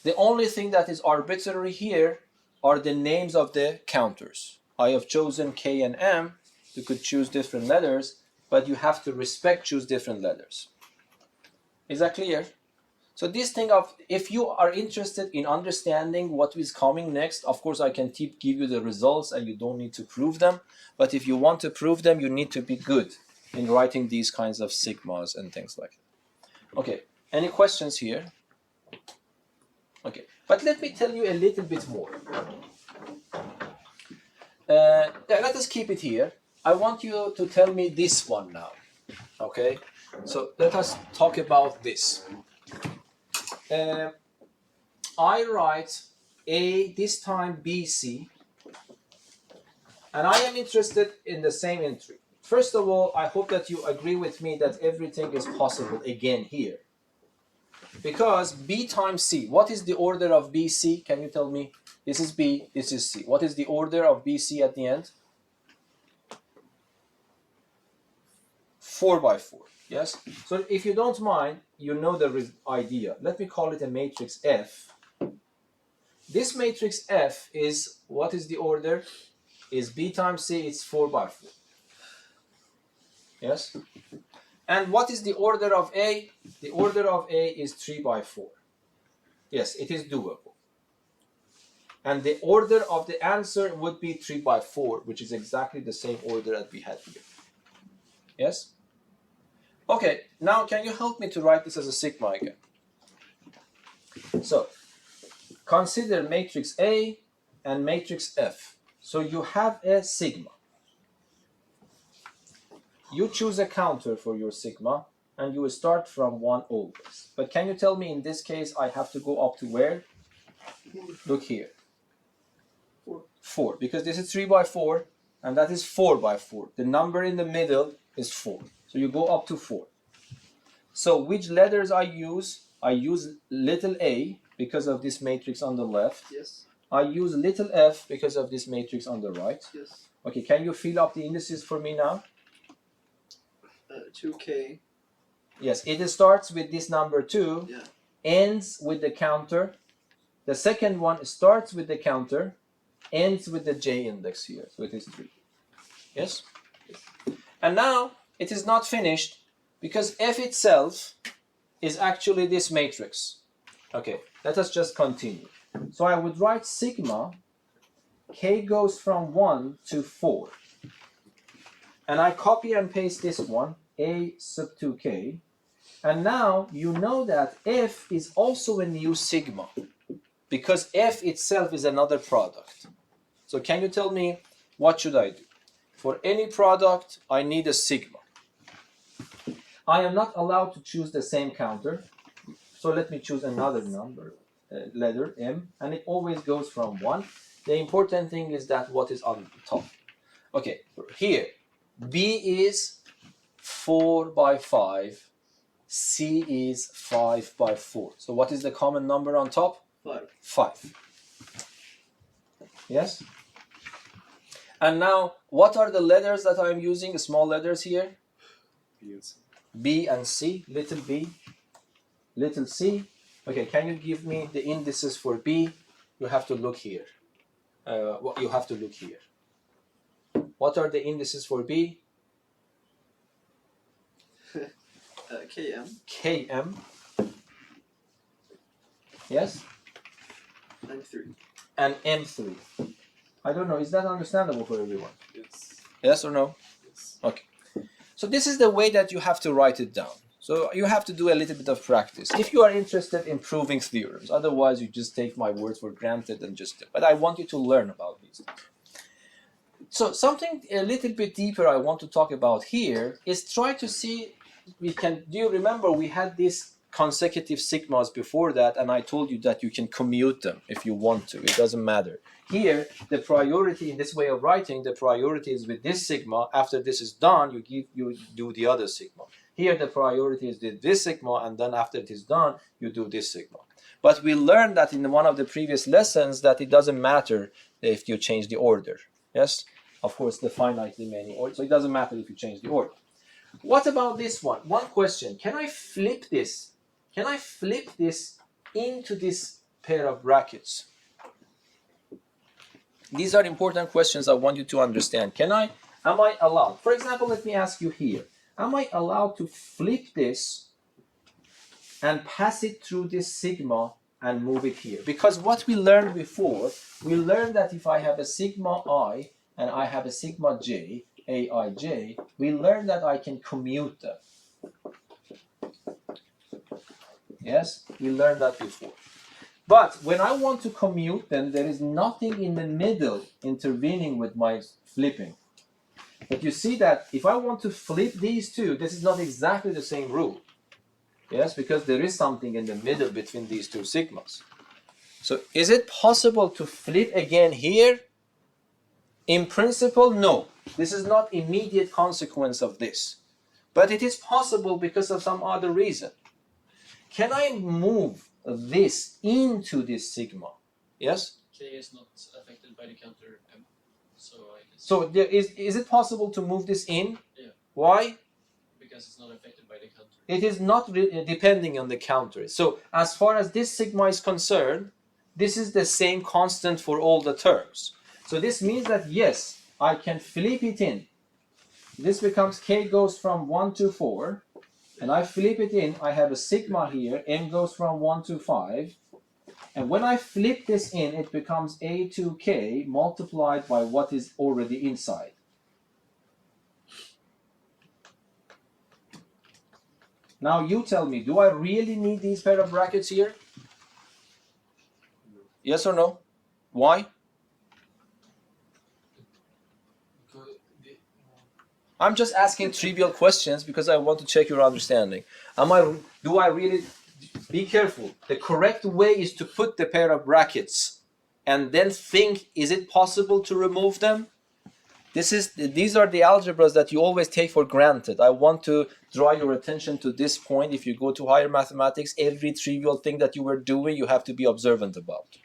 The only thing that is arbitrary here are the names of the counters. I have chosen K and M. You could choose different letters, but you have to choose different letters. Is that clear? So this thing of, if you are interested in understanding what is coming next, of course I can give you the results and you don't need to prove them. But if you want to prove them, you need to be good in writing these kinds of sigmas and things like that. Okay, any questions here? Okay, but let me tell you a little bit more. Let us keep it here. I want you to tell me this one now. Okay, so let us talk about this. I write A, this time BC, and I am interested in the same entry. First of all, I hope that you agree with me that everything is possible again here. Because B times C, what is the order of BC? Can you tell me? This is B, this is C. What is the order of BC at the end? 4 by 4, yes? So if you don't mind, you know the idea. Let me call it a matrix F. This matrix F is, what is the order? Is B times C, it's 4 by 4. Yes? And what is the order of A? The order of A is 3 by 4. Yes, it is doable. And the order of the answer would be 3 by 4, which is exactly the same order that we had here. Yes? Okay, now can you help me to write this as a sigma again? So, consider matrix A and matrix F. So you have a sigma. You choose a counter for your sigma, and you will start from 1 always. But can you tell me in this case I have to go up to where? Look here. 4, because this is 3 by 4, and that is 4 by 4. The number in the middle is 4. So you go up to 4. So which letters I use? I use little a because of this matrix on the left. Yes. I use little f because of this matrix on the right. Yes. Okay, can you fill up the indices for me now? 2k. Yes, it starts with this number 2, Yeah. ends with the counter. The second one starts with the counter, ends with the j index here. So it is 3. Yes? And now it is not finished because f itself is actually this matrix. Okay, let us just continue. So I would write sigma, k goes from 1 to 4. And I copy and paste this one, a sub 2k. And now you know that f is also a new sigma because f itself is another product. So can you tell me what should I do? For any product, I need a sigma. I am not allowed to choose the same counter. So let me choose another number, letter m, and it always goes from 1. The important thing is that what is on top. Okay, here, B is 4 by 5, C is 5 by 4. So what is the common number on top? 5. 5. Yes? And now, what are the letters that I'm using, the small letters here? B and C. B and C, little b, little c. Okay, can you give me the indices for B? You have to look here. You have to look here. What are the indices for B? km. Km. Yes? And 3. And M3. I don't know, is that understandable for everyone? Yes. Yes or no? Yes. Okay. So this is the way that you have to write it down. So you have to do a little bit of practice if you are interested in proving theorems. Otherwise, you just take my words for granted and just. But I want you to learn about these things. So something a little bit deeper I want to talk about here is try to see. Do you remember we had these consecutive sigmas before that, and I told you that you can commute them if you want to. It doesn't matter. Here, the priority in this way of writing, the priority is with this sigma. After this is done, you do the other sigma. Here, the priority is with this sigma, and then after it is done, you do this sigma. But we learned that in one of the previous lessons that it doesn't matter if you change the order. Yes? Of course, the finitely many order. So it doesn't matter if you change the order. What about this one? One question. Can I flip this? Can I flip this into this pair of brackets? These are important questions I want you to understand. Am I allowed? For example, let me ask you here. Am I allowed to flip this and pass it through this sigma and move it here? Because what we learned before, we learned that if I have a sigma I and I have a sigma j, aij, we learned that I can commute them. Yes, we learned that before. But when I want to commute them, there is nothing in the middle intervening with my flipping. But you see that if I want to flip these two, this is not exactly the same rule. Yes, because there is something in the middle between these two sigmas. So is it possible to flip again here? In principle, no. This is not immediate consequence of this. But it is possible because of some other reason. Can I move this into this sigma? Yes? K is not affected by the counter M. So there is it possible to move this in? Yeah. Why? Because it's not affected by the counter. It is not depending on the counter. So as far as this sigma is concerned, this is the same constant for all the terms. So this means that yes, I can flip it in. this becomes k goes from 1 to 4, and I flip it in, I have a sigma here, n goes from 1 to 5, and when I flip this in, it becomes a to k multiplied by what is already inside. Now you tell me, do I really need these pair of brackets here? Yes or no? Why? Because the, I'm just asking trivial questions because I want to check your understanding. Do I really, be careful. The correct way is to put the pair of brackets and then think, is it possible to remove them? These are the algebras that you always take for granted. I want to draw your attention to this point. If you go to higher mathematics, every trivial thing that you were doing, you have to be observant about.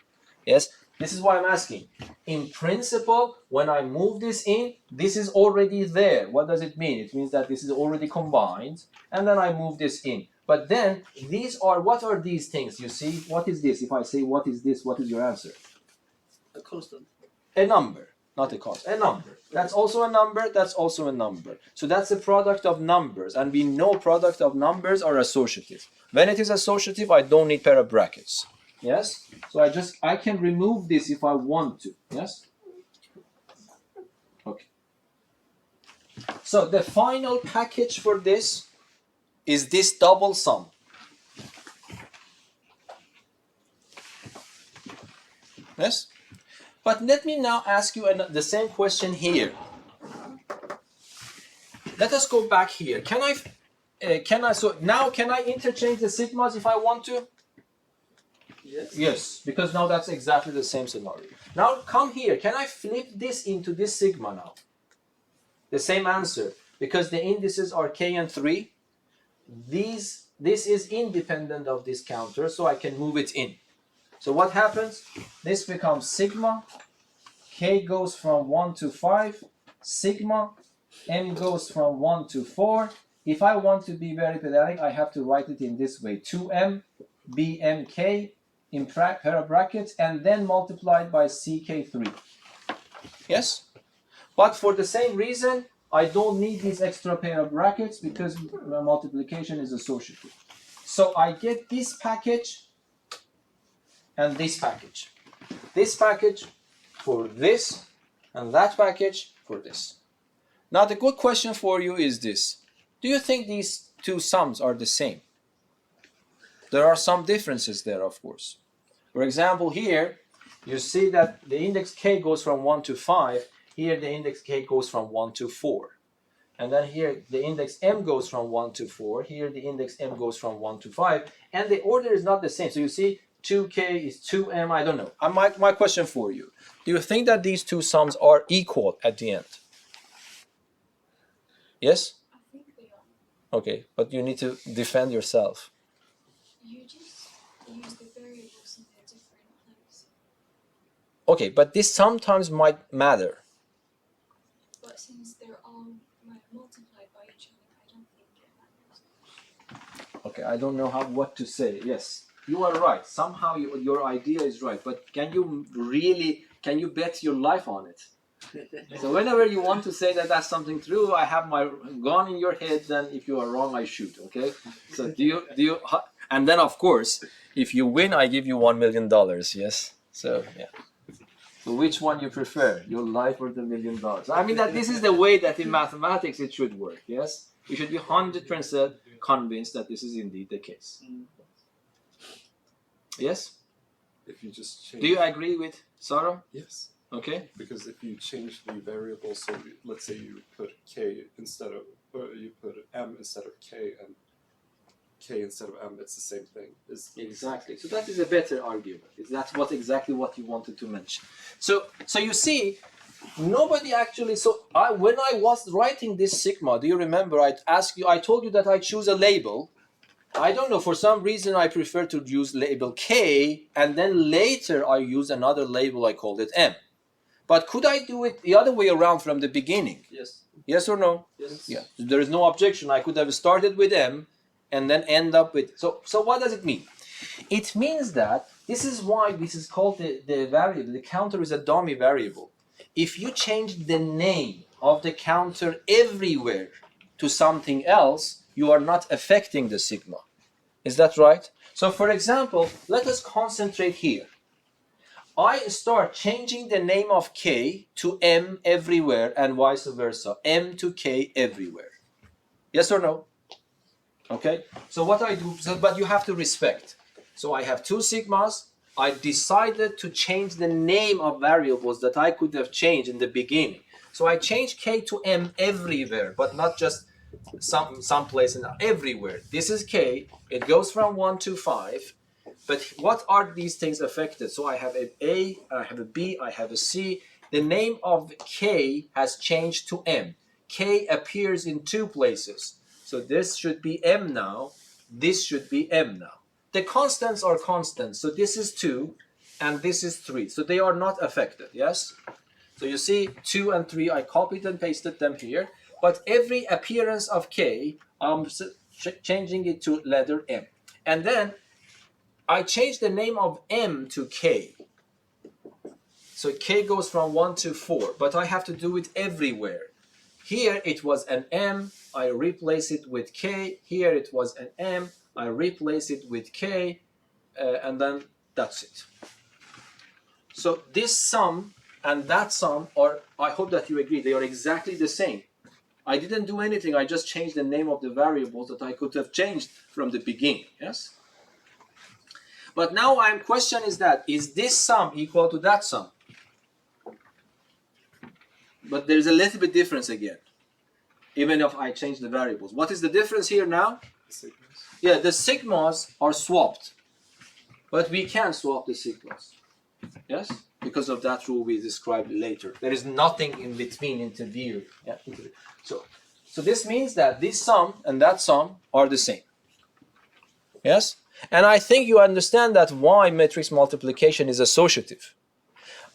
Yes? This is why I'm asking. In principle, when I move this in, this is already there. What does it mean? It means that this is already combined, and then I move this in. But then, what are these things? You see, what is this? If I say, what is this? What is your answer? A constant. A number, not a constant, a number. That's also a number, that's also a number. So that's a product of numbers, and we know product of numbers are associative. When it is associative, I don't need pair of brackets. Yes? So I can remove this if I want to. Yes? Okay. So the final package for this is this double sum. Yes? But let me now ask you the same question here. Let us go back here. Can I interchange the sigmas if I want to? Yes. Yes, because now that's exactly the same scenario. Now come here. Can I flip this into this sigma now? The same answer. Because the indices are k and 3. This is independent of this counter, so I can move it in. So what happens? This becomes sigma, k goes from 1 to 5, sigma, m goes from 1 to 4. If I want to be very pedantic, I have to write it in this way. 2m, bmk, in pair of brackets, and then multiplied by ck3. Yes? But for the same reason, I don't need these extra pair of brackets because multiplication is associative. So I get this package and this package. This package for this, and that package for this. Now the good question for you is this. Do you think these two sums are the same? There are some differences there, of course. For example, here, you see that the index k goes from 1 to 5. Here, the index k goes from 1 to 4. And then here, the index m goes from 1 to 4. Here, the index m goes from 1 to 5. And the order is not the same. So you see, 2k is 2m, I don't know. My question for you, do you think that these two sums are equal at the end? Yes? I think they are. Okay, but you need to defend yourself. You just use the variables in their different place. Okay, but this sometimes might matter. But since they're all multiplied by each other, I don't think it matters. Okay, I don't know what to say. Yes, you are right. Somehow your idea is right, but can you bet your life on it? So whenever you want to say that that's something true, I have my gun in your head, then if you are wrong, I shoot, okay? So do you, and then of course, if you win, I give you $1 million, yes? So, yeah. So which one you prefer, your life or the $1 million? I mean that this is the way that in mathematics it should work, yes? You should be 100% convinced that this is indeed the case. Yes? If you just change. Do you agree with Sarah? Yes. Okay. Because if you change the variable, so let's say you put k instead of, or you put m instead of k and k instead of m, it's the same thing. Exactly. So that is a better argument. That's exactly what you wanted to mention. So you see, nobody actually. So when I was writing this sigma, do you remember? I told you that I choose a label. I don't know, for some reason I prefer to use label k, and then later I use another label, I called it m. But could I do it the other way around from the beginning? Yes. Yes or no? Yes. Yeah. There is no objection. I could have started with m and then end up with... So what does it mean? It means that this is why this is called the variable. The counter is a dummy variable. If you change the name of the counter everywhere to something else, you are not affecting the sigma. Is that right? So for example, let us concentrate here. I start changing the name of K to M everywhere and vice versa. M to K everywhere. Yes or no? Okay. So what I do, but you have to respect. So I have two sigmas. I decided to change the name of variables that I could have changed in the beginning. So I changed K to M everywhere, but not just someplace and everywhere. This is K. It goes from 1 to 5. But what are these things affected? So I have an A, I have a B, I have a C. The name of K has changed to M. K appears in two places. So this should be M now. This should be M now. The constants are constants. So this is 2 and this is 3. So they are not affected, yes? So you see 2 and 3, I copied and pasted them here. But every appearance of K, I'm changing it to letter M. And then I changed the name of M to K. So K goes from 1 to 4, but I have to do it everywhere. Here it was an M, I replace it with K. Here it was an M, I replace it with K, and then that's it. So this sum and that sum are, I hope that you agree, they are exactly the same. I didn't do anything, I just changed the name of the variables that I could have changed from the beginning, yes? But now my question is that, is this sum equal to that sum? But there's a little bit difference again, even if I change the variables. What is the difference here now? Sigmas. Yeah, the sigmas are swapped, but we can swap the sigmas. Yes, because of that rule we described later. There is nothing in between interview. Yeah, so this means that this sum and that sum are the same. Yes, and I think you understand that why matrix multiplication is associative.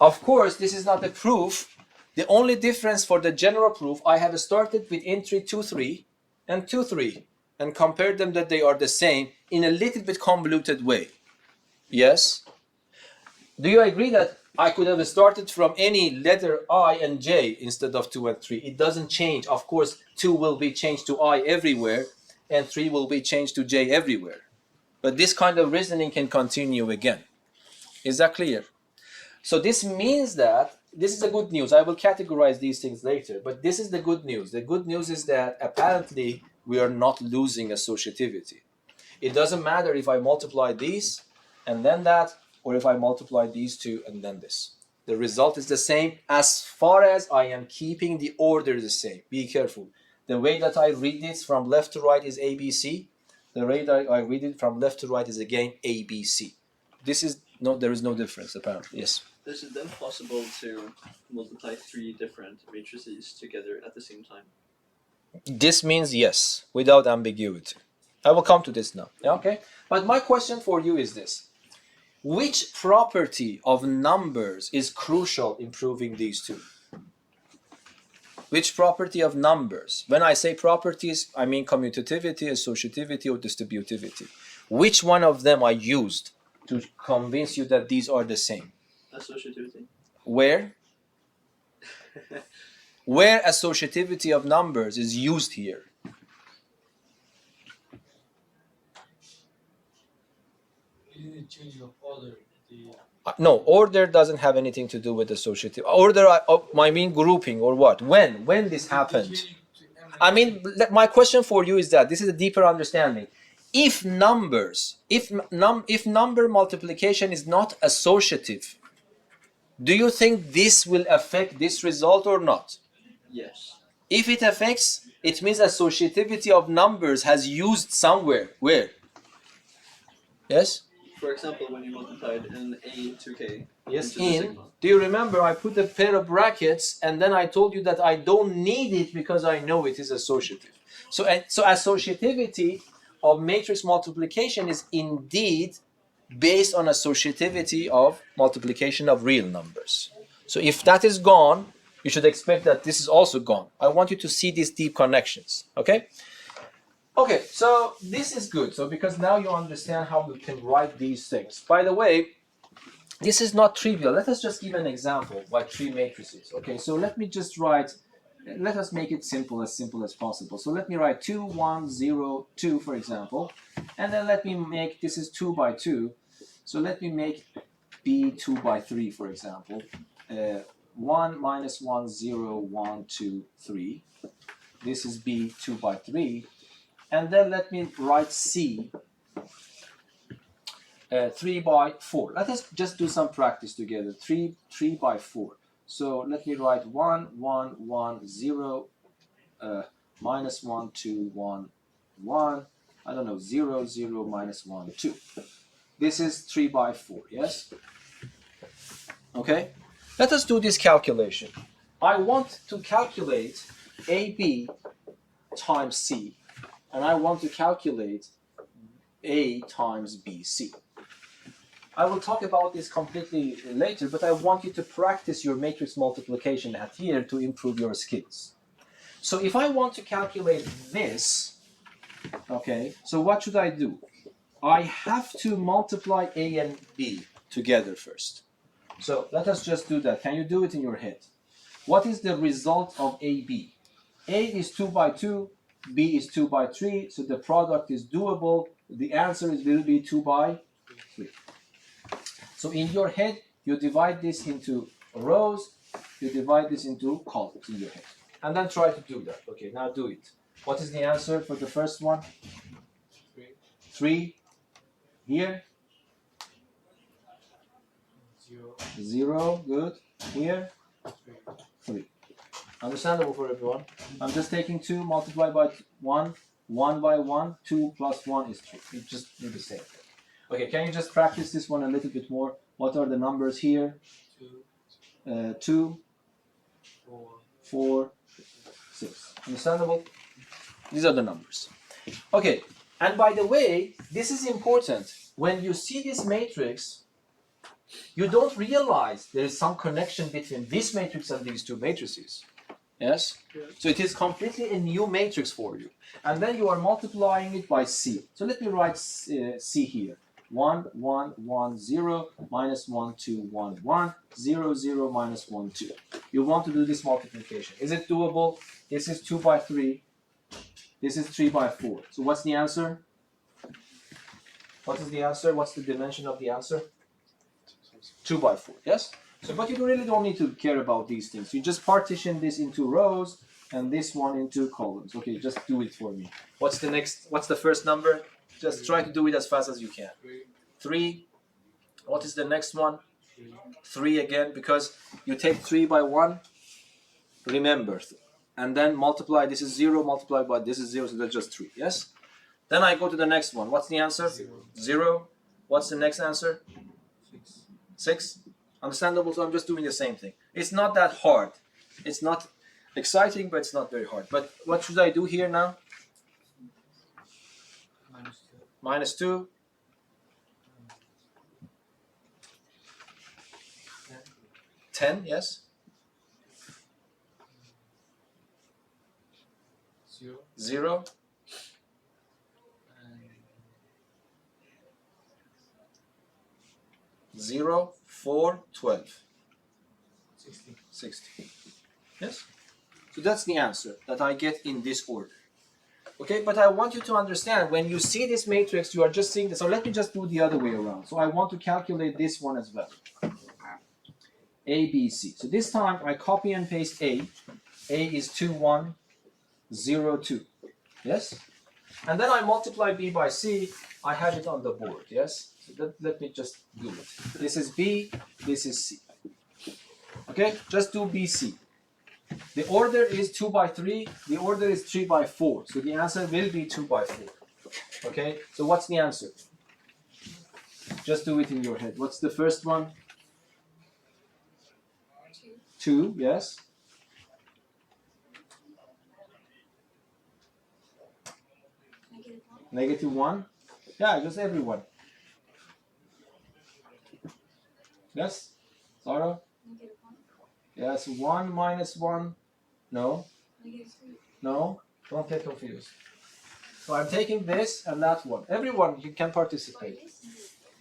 Of course, this is not a proof. The only difference for the general proof, I have started with entry 2, 3 and 2, 3 and compared them that they are the same in a little bit convoluted way. Yes? Do you agree that I could have started from any letter I and J instead of 2 and 3? It doesn't change. Of course, 2 will be changed to I everywhere and 3 will be changed to J everywhere. But this kind of reasoning can continue again. Is that clear? So this means that, this is the good news. I will categorize these things later, but this is the good news. The good news is that apparently we are not losing associativity. It doesn't matter if I multiply these and then that, or if I multiply these two and then this. The result is the same as far as I am keeping the order the same. Be careful. The way that I read it from left to right is ABC. The way that I read it from left to right is again ABC. This is no, there is no difference apparently. Yes. Is it then possible to multiply 3 different matrices together at the same time? This means yes, without ambiguity. I will come to this now. Okay? But my question for you is this. Which property of numbers is crucial in proving these two? Which property of numbers? When I say properties, I mean commutativity, associativity, or distributivity. Which one of them I used to convince you that these are the same? Associativity. Where? Where associativity of numbers is used here? You didn't change your order. No, order doesn't have anything to do with associative. Order, I mean grouping or what? When this happened? I mean, my question for you is that this is a deeper understanding. If number multiplication is not associative, do you think this will affect this result or not? Yes. If it affects, it means associativity of numbers has used somewhere. Where? Yes? For example, when you multiplied an A to K. Yes, into the in. sigma. Do you remember I put a pair of brackets and then I told you that I don't need it because I know it is associative. So associativity of matrix multiplication is indeed based on associativity of multiplication of real numbers. So if that is gone, you should expect that this is also gone. I want you to see these deep connections, okay? Okay, so this is good. So because now you understand how we can write these things. By the way, this is not trivial. Let us just give an example by 3 matrices. Okay, so let me just write let us make it simple as possible. So let me write 2, 1, 0, 2, for example. And then let me make, this is 2 by 2. So let me make B 2 by 3, for example. 1, minus 1, 0, 1, 2, 3. This is B 2 by 3. And then let me write C 3 by 4. Let us just do some practice together. 3 by 4. So let me write 1, 1, 1, 0, minus 1, 2, 1, 1. I don't know, 0, 0, minus 1, 2. This is 3 by 4, yes? Okay? Let us do this calculation. I want to calculate AB times C, and I want to calculate A times BC. I will talk about this completely later, but I want you to practice your matrix multiplication at here to improve your skills. So if I want to calculate this, okay, so what should I do? I have to multiply A and B together first. So let us just do that. Can you do it in your head? What is the result of AB? A is 2 by 2, B is 2 by 3, so the product is doable. The answer will be 2 by 3. So in your head, you divide this into rows, you divide this into columns in your head. And then try to do that. Okay, now do it. What is the answer for the first one? 3. Here? 0. Good. Here? 3. Understandable for everyone? I'm just taking 2 multiplied by 1. 1 by 1. 2 plus 1 is 3. You just do the same thing. Okay, can you just practice this one a little bit more? What are the numbers here? 2, 4, 6. Understandable? These are the numbers. Okay, and by the way, this is important. When you see this matrix, you don't realize there is some connection between this matrix and these two matrices. Yes? So it is completely a new matrix for you. And then you are multiplying it by C. So let me write C here. 1, 1, 1, 0, minus 1, 2, 1, 1, 0, 0, minus 1, 2. You want to do this multiplication. Is it doable? This is 2 by 3. This is 3 by 4. So what's the answer? What is the answer? What's the dimension of the answer? 2 by 4, yes? So, but you really don't need to care about these things. You just partition this into rows and this one into columns. Okay, just do it for me. What's the next, what's the first number? Just try to do it as fast as you can. 3. What is the next one? 3 again, because you take 3 by 1, remember, and then multiply, this is 0 multiplied by this is 0, so that's just 3, yes? Then I go to the next one. What's the answer? 0. What's the next answer? 6. Understandable? So I'm just doing the same thing. It's not that hard. It's not exciting, but it's not very hard. But what should I do here now? Minus 2. 10, yes? 0. 0, 4, 12. 60. Yes? So that's the answer that I get in this order. Okay, but I want you to understand, when you see this matrix, you are just seeing this. So let me just do the other way around. So I want to calculate this one as well. A, B, C. So this time I copy and paste A. A is 2, 1, 0, 2. Yes? And then I multiply B by C. I have it on the board. Yes? So let me just do it. This is B, this is C. Okay? Just do BC. The order is 2 by 3. The order is 3 by 4. So the answer will be 2 by 4. Okay? So what's the answer? Just do it in your head. What's the first one? 2, yes. Negative 1. Yeah, just everyone. Yes? Sarah? Negative 1. Yes, 1 minus 1. No. Negative 3. No. Don't get confused. So I'm taking this and that one. Everyone, you can participate.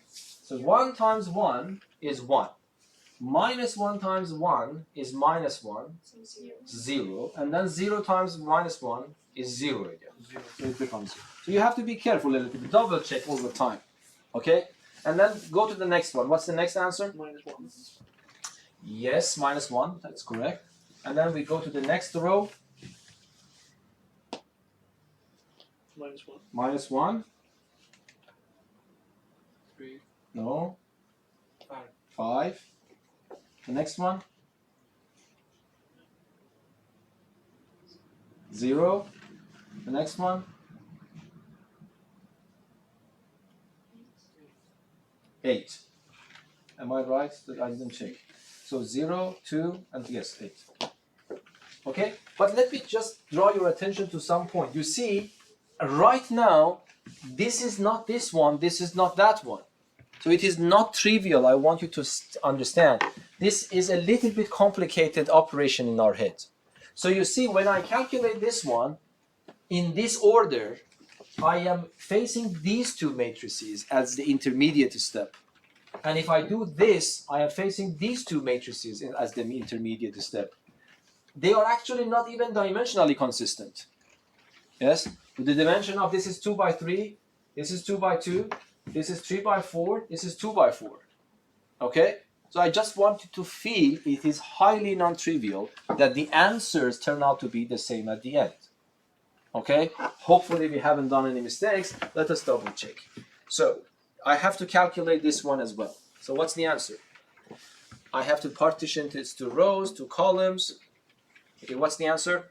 So 1 times 1 is 1. minus 1 times 1 is minus 1, So 0. 0, and then 0 times minus 1 is 0 again. So it becomes 0. So you have to be careful a little bit, double check all the time. Okay? And then go to the next one. What's the next answer? -1. Yes, minus 1, that's correct. And then we go to the next row, -1. minus 1. 3, No. 5. 5. The next one. 0. The next one. 8. Am I right? That I didn't check. So 0, 2, and yes, 8. Okay? But let me just draw your attention to some point. You see, right now, this is not this one, this is not that one. So it is not trivial, I want you to understand. This is a little bit complicated operation in our head. So you see, when I calculate this one, in this order, I am facing these two matrices as the intermediate step. And if I do this, I am facing these two matrices as the intermediate step. They are actually not even dimensionally consistent. Yes? The dimension of this is 2 by 3, this is 2 by 2, this is 3 by 4, this is 2 by 4. Okay? So I just want you to feel it is highly non-trivial that the answers turn out to be the same at the end. Okay? Hopefully we haven't done any mistakes. Let us double check. So I have to calculate this one as well. So what's the answer? I have to partition this to rows, to columns. Okay, what's the answer?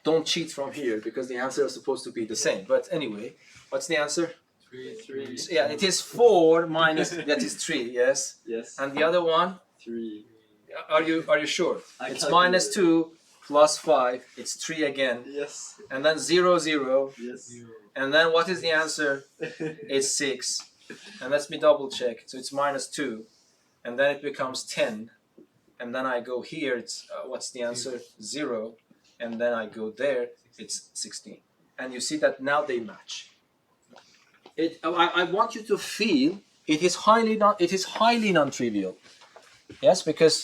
Don't cheat from here because the answer is supposed to be the same. But anyway, what's the answer? 3. Yeah, it is 4 minus, that is 3, yes? Yes. And the other one? 3. Are you sure? I It's calculated. minus 2 plus 5, it's 3 again. Yes. And then 0, 0. Yes. And then what is the answer? It's 6. And let me double check. So it's minus 2. And then it becomes 10. And then I go here, it's, what's the answer? 0. And then I go there, it's 16. And you see that now they match. I want you to feel it is highly non-trivial. Yes, because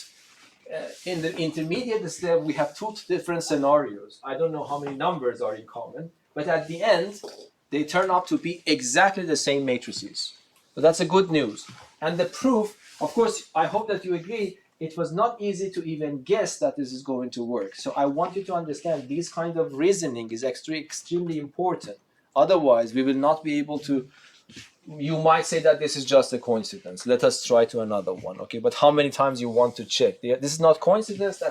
in the intermediate step we have two different scenarios. I don't know how many numbers are in common, but at the end they turn out to be exactly the same matrices. So that's a good news. And the proof, of course, I hope that you agree, it was not easy to even guess that this is going to work. So I want you to understand this kind of reasoning is extremely important. Otherwise, we will not be able to. You might say that this is just a coincidence. Let us try to another one, okay? But how many times you want to check? This is not coincidence.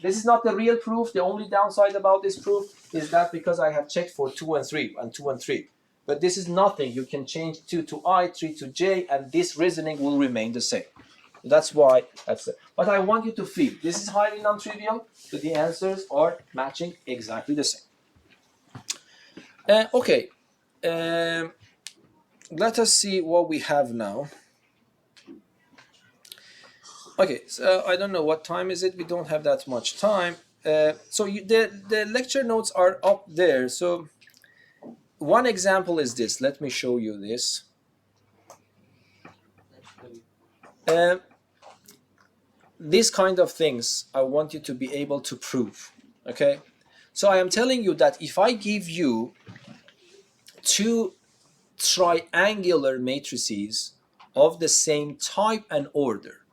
This is not the real proof. The only downside about this proof is that because I have checked for 2 and 3 and 2 and 3. But this is nothing. You can change 2 to I, 3 to J, and this reasoning will remain the same. That's why that's it. But I want you to feel this is highly non-trivial. So the answers are matching exactly the same. Okay. Let us see what we have now. Okay, so I don't know what time is it. We don't have that much time. The lecture notes are up there. So one example is this. Let me show you this. These kind of things I want you to be able to prove. Okay, so I am telling you that if I give you two triangular matrices of the same type and order,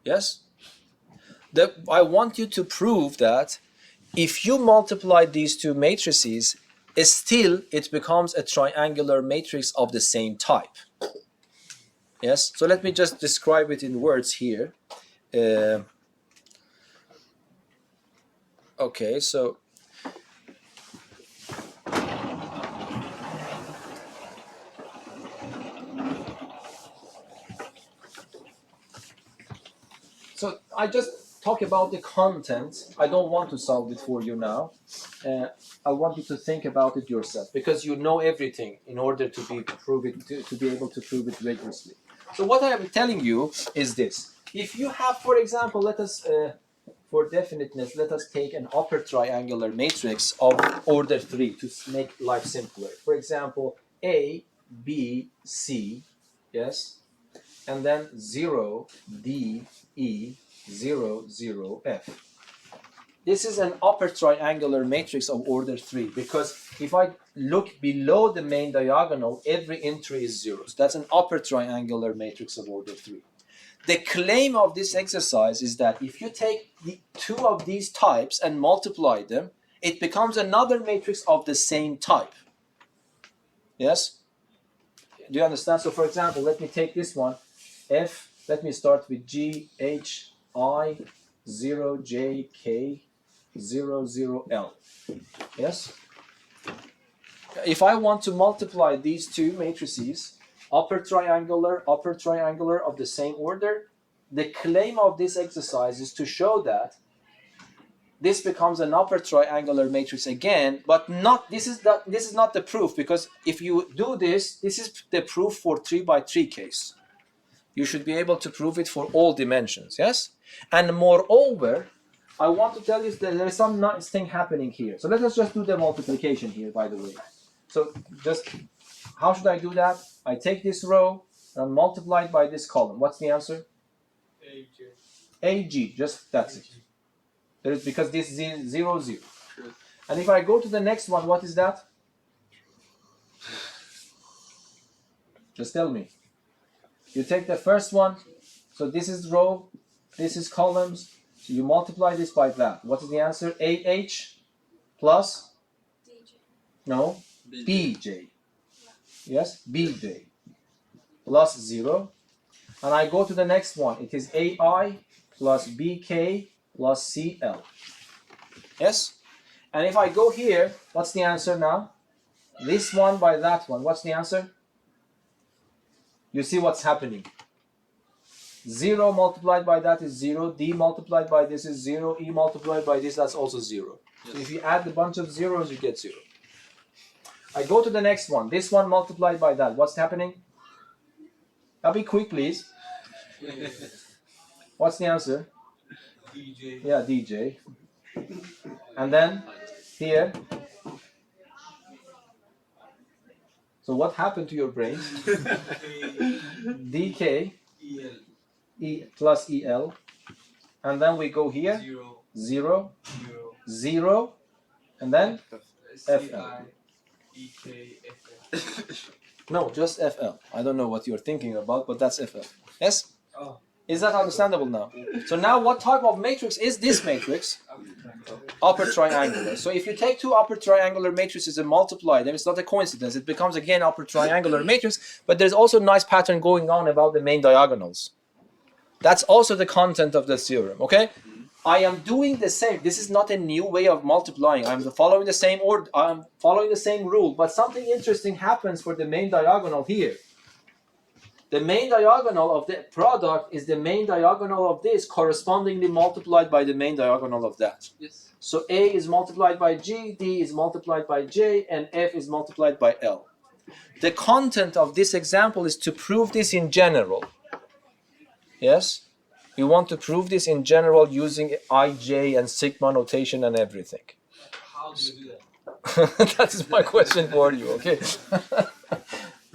yes, I want you to prove that if you multiply these two matrices, still it becomes a triangular matrix of the same type. Yes, so let me just describe it in words here. Okay, so I just talk about the content. I don't want to solve it for you now. I want you to think about it yourself because you know everything in order to be able to prove it rigorously. So what I am telling you is this. If you have, for example, let us, for definiteness, let us take an upper triangular matrix of order 3 to make life simpler. For example, A, B, C, yes? and then 0, D, E, 0, 0, F. This is an upper triangular matrix of order 3 because if I look below the main diagonal, every entry is 0. So that's an upper triangular matrix of order 3. The claim of this exercise is that if you take the two of these types and multiply them, it becomes another matrix of the same type. Yes? Do you understand? So for example, let me take this one. F, let me start with G, H, I, 0, J, K, 0, 0, L. Yes? If I want to multiply these two matrices, upper triangular of the same order, the claim of this exercise is to show that this becomes an upper triangular matrix again, but not this is not the proof, because if you do this, this is the proof for 3 by 3 case. You should be able to prove it for all dimensions, yes? And moreover, I want to tell you that there is some nice thing happening here. So let us just do the multiplication here, by the way. So just, how should I do that? I take this row and multiply it by this column. What's the answer? AJ. AG, just that's it. There is, because this is 0, 0. True. And if I go to the next one, what is that? Just tell me. You take the first one, so this is row, this is columns, so you multiply this by that. What is the answer? AH plus? DJ. No, BJ. Yes, BJ plus 0. And I go to the next one. It is AI plus BK plus CL. Yes? And if I go here, what's the answer now? This one by that one. What's the answer? You see what's happening. 0 multiplied by that is 0. D multiplied by this is 0. E multiplied by this, that's also 0. Yes. So if you add a bunch of zeros, you get 0. I go to the next one. This one multiplied by that. What's happening? Now be quick, please. What's the answer? DJ. Yeah, DJ. And then here. So what happened to your brain? DK EL. E plus EL. And then we go here. 0. 0, 0. 0, and then CI. EK. FL. no, just FL. I don't know what you're thinking about, but that's FL. Yes? Oh. Is that understandable now? So now what type of matrix is this matrix? Upper triangular. So if you take two upper triangular matrices and multiply them, it's not a coincidence. It becomes again upper triangular matrix, but there's also a nice pattern going on about the main diagonals. That's also the content of the theorem, okay? I am doing the same. This is not a new way of multiplying. I'm following the same order. I'm following the same rule, but something interesting happens for the main diagonal here. The main diagonal of the product is the main diagonal of this correspondingly multiplied by the main diagonal of that. Yes. So A is multiplied by G, D is multiplied by J, and F is multiplied by L. The content of this example is to prove this in general. Yes? We want to prove this in general using IJ and sigma notation and everything. How do you do that? That is my question for you, okay?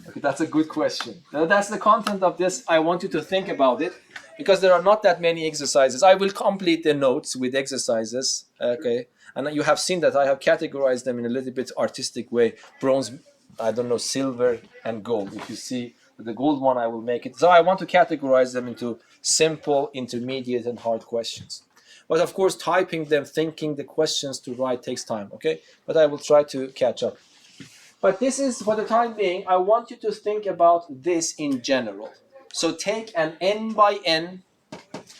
Okay, that's a good question. Now, that's the content of this. I want you to think about it because there are not that many exercises. I will complete the notes with exercises, okay? And you have seen that I have categorized them in a little bit artistic way. Bronze, I don't know, silver and gold. If you see the gold one, I will make it. So I want to categorize them into simple, intermediate, and hard questions. But of course, typing them, thinking the questions to write takes time, okay? But I will try to catch up. But this is, for the time being, I want you to think about this in general. So take an n by n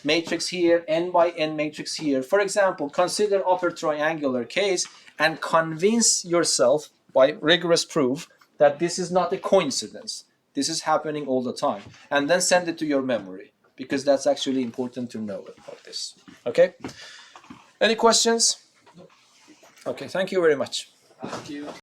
matrix here, n by n matrix here. For example, consider upper triangular case and convince yourself by rigorous proof that this is not a coincidence. This is happening all the time. And then send it to your memory, because that's actually important to know about this. Okay? Any questions? Okay, thank you very much. Thank you.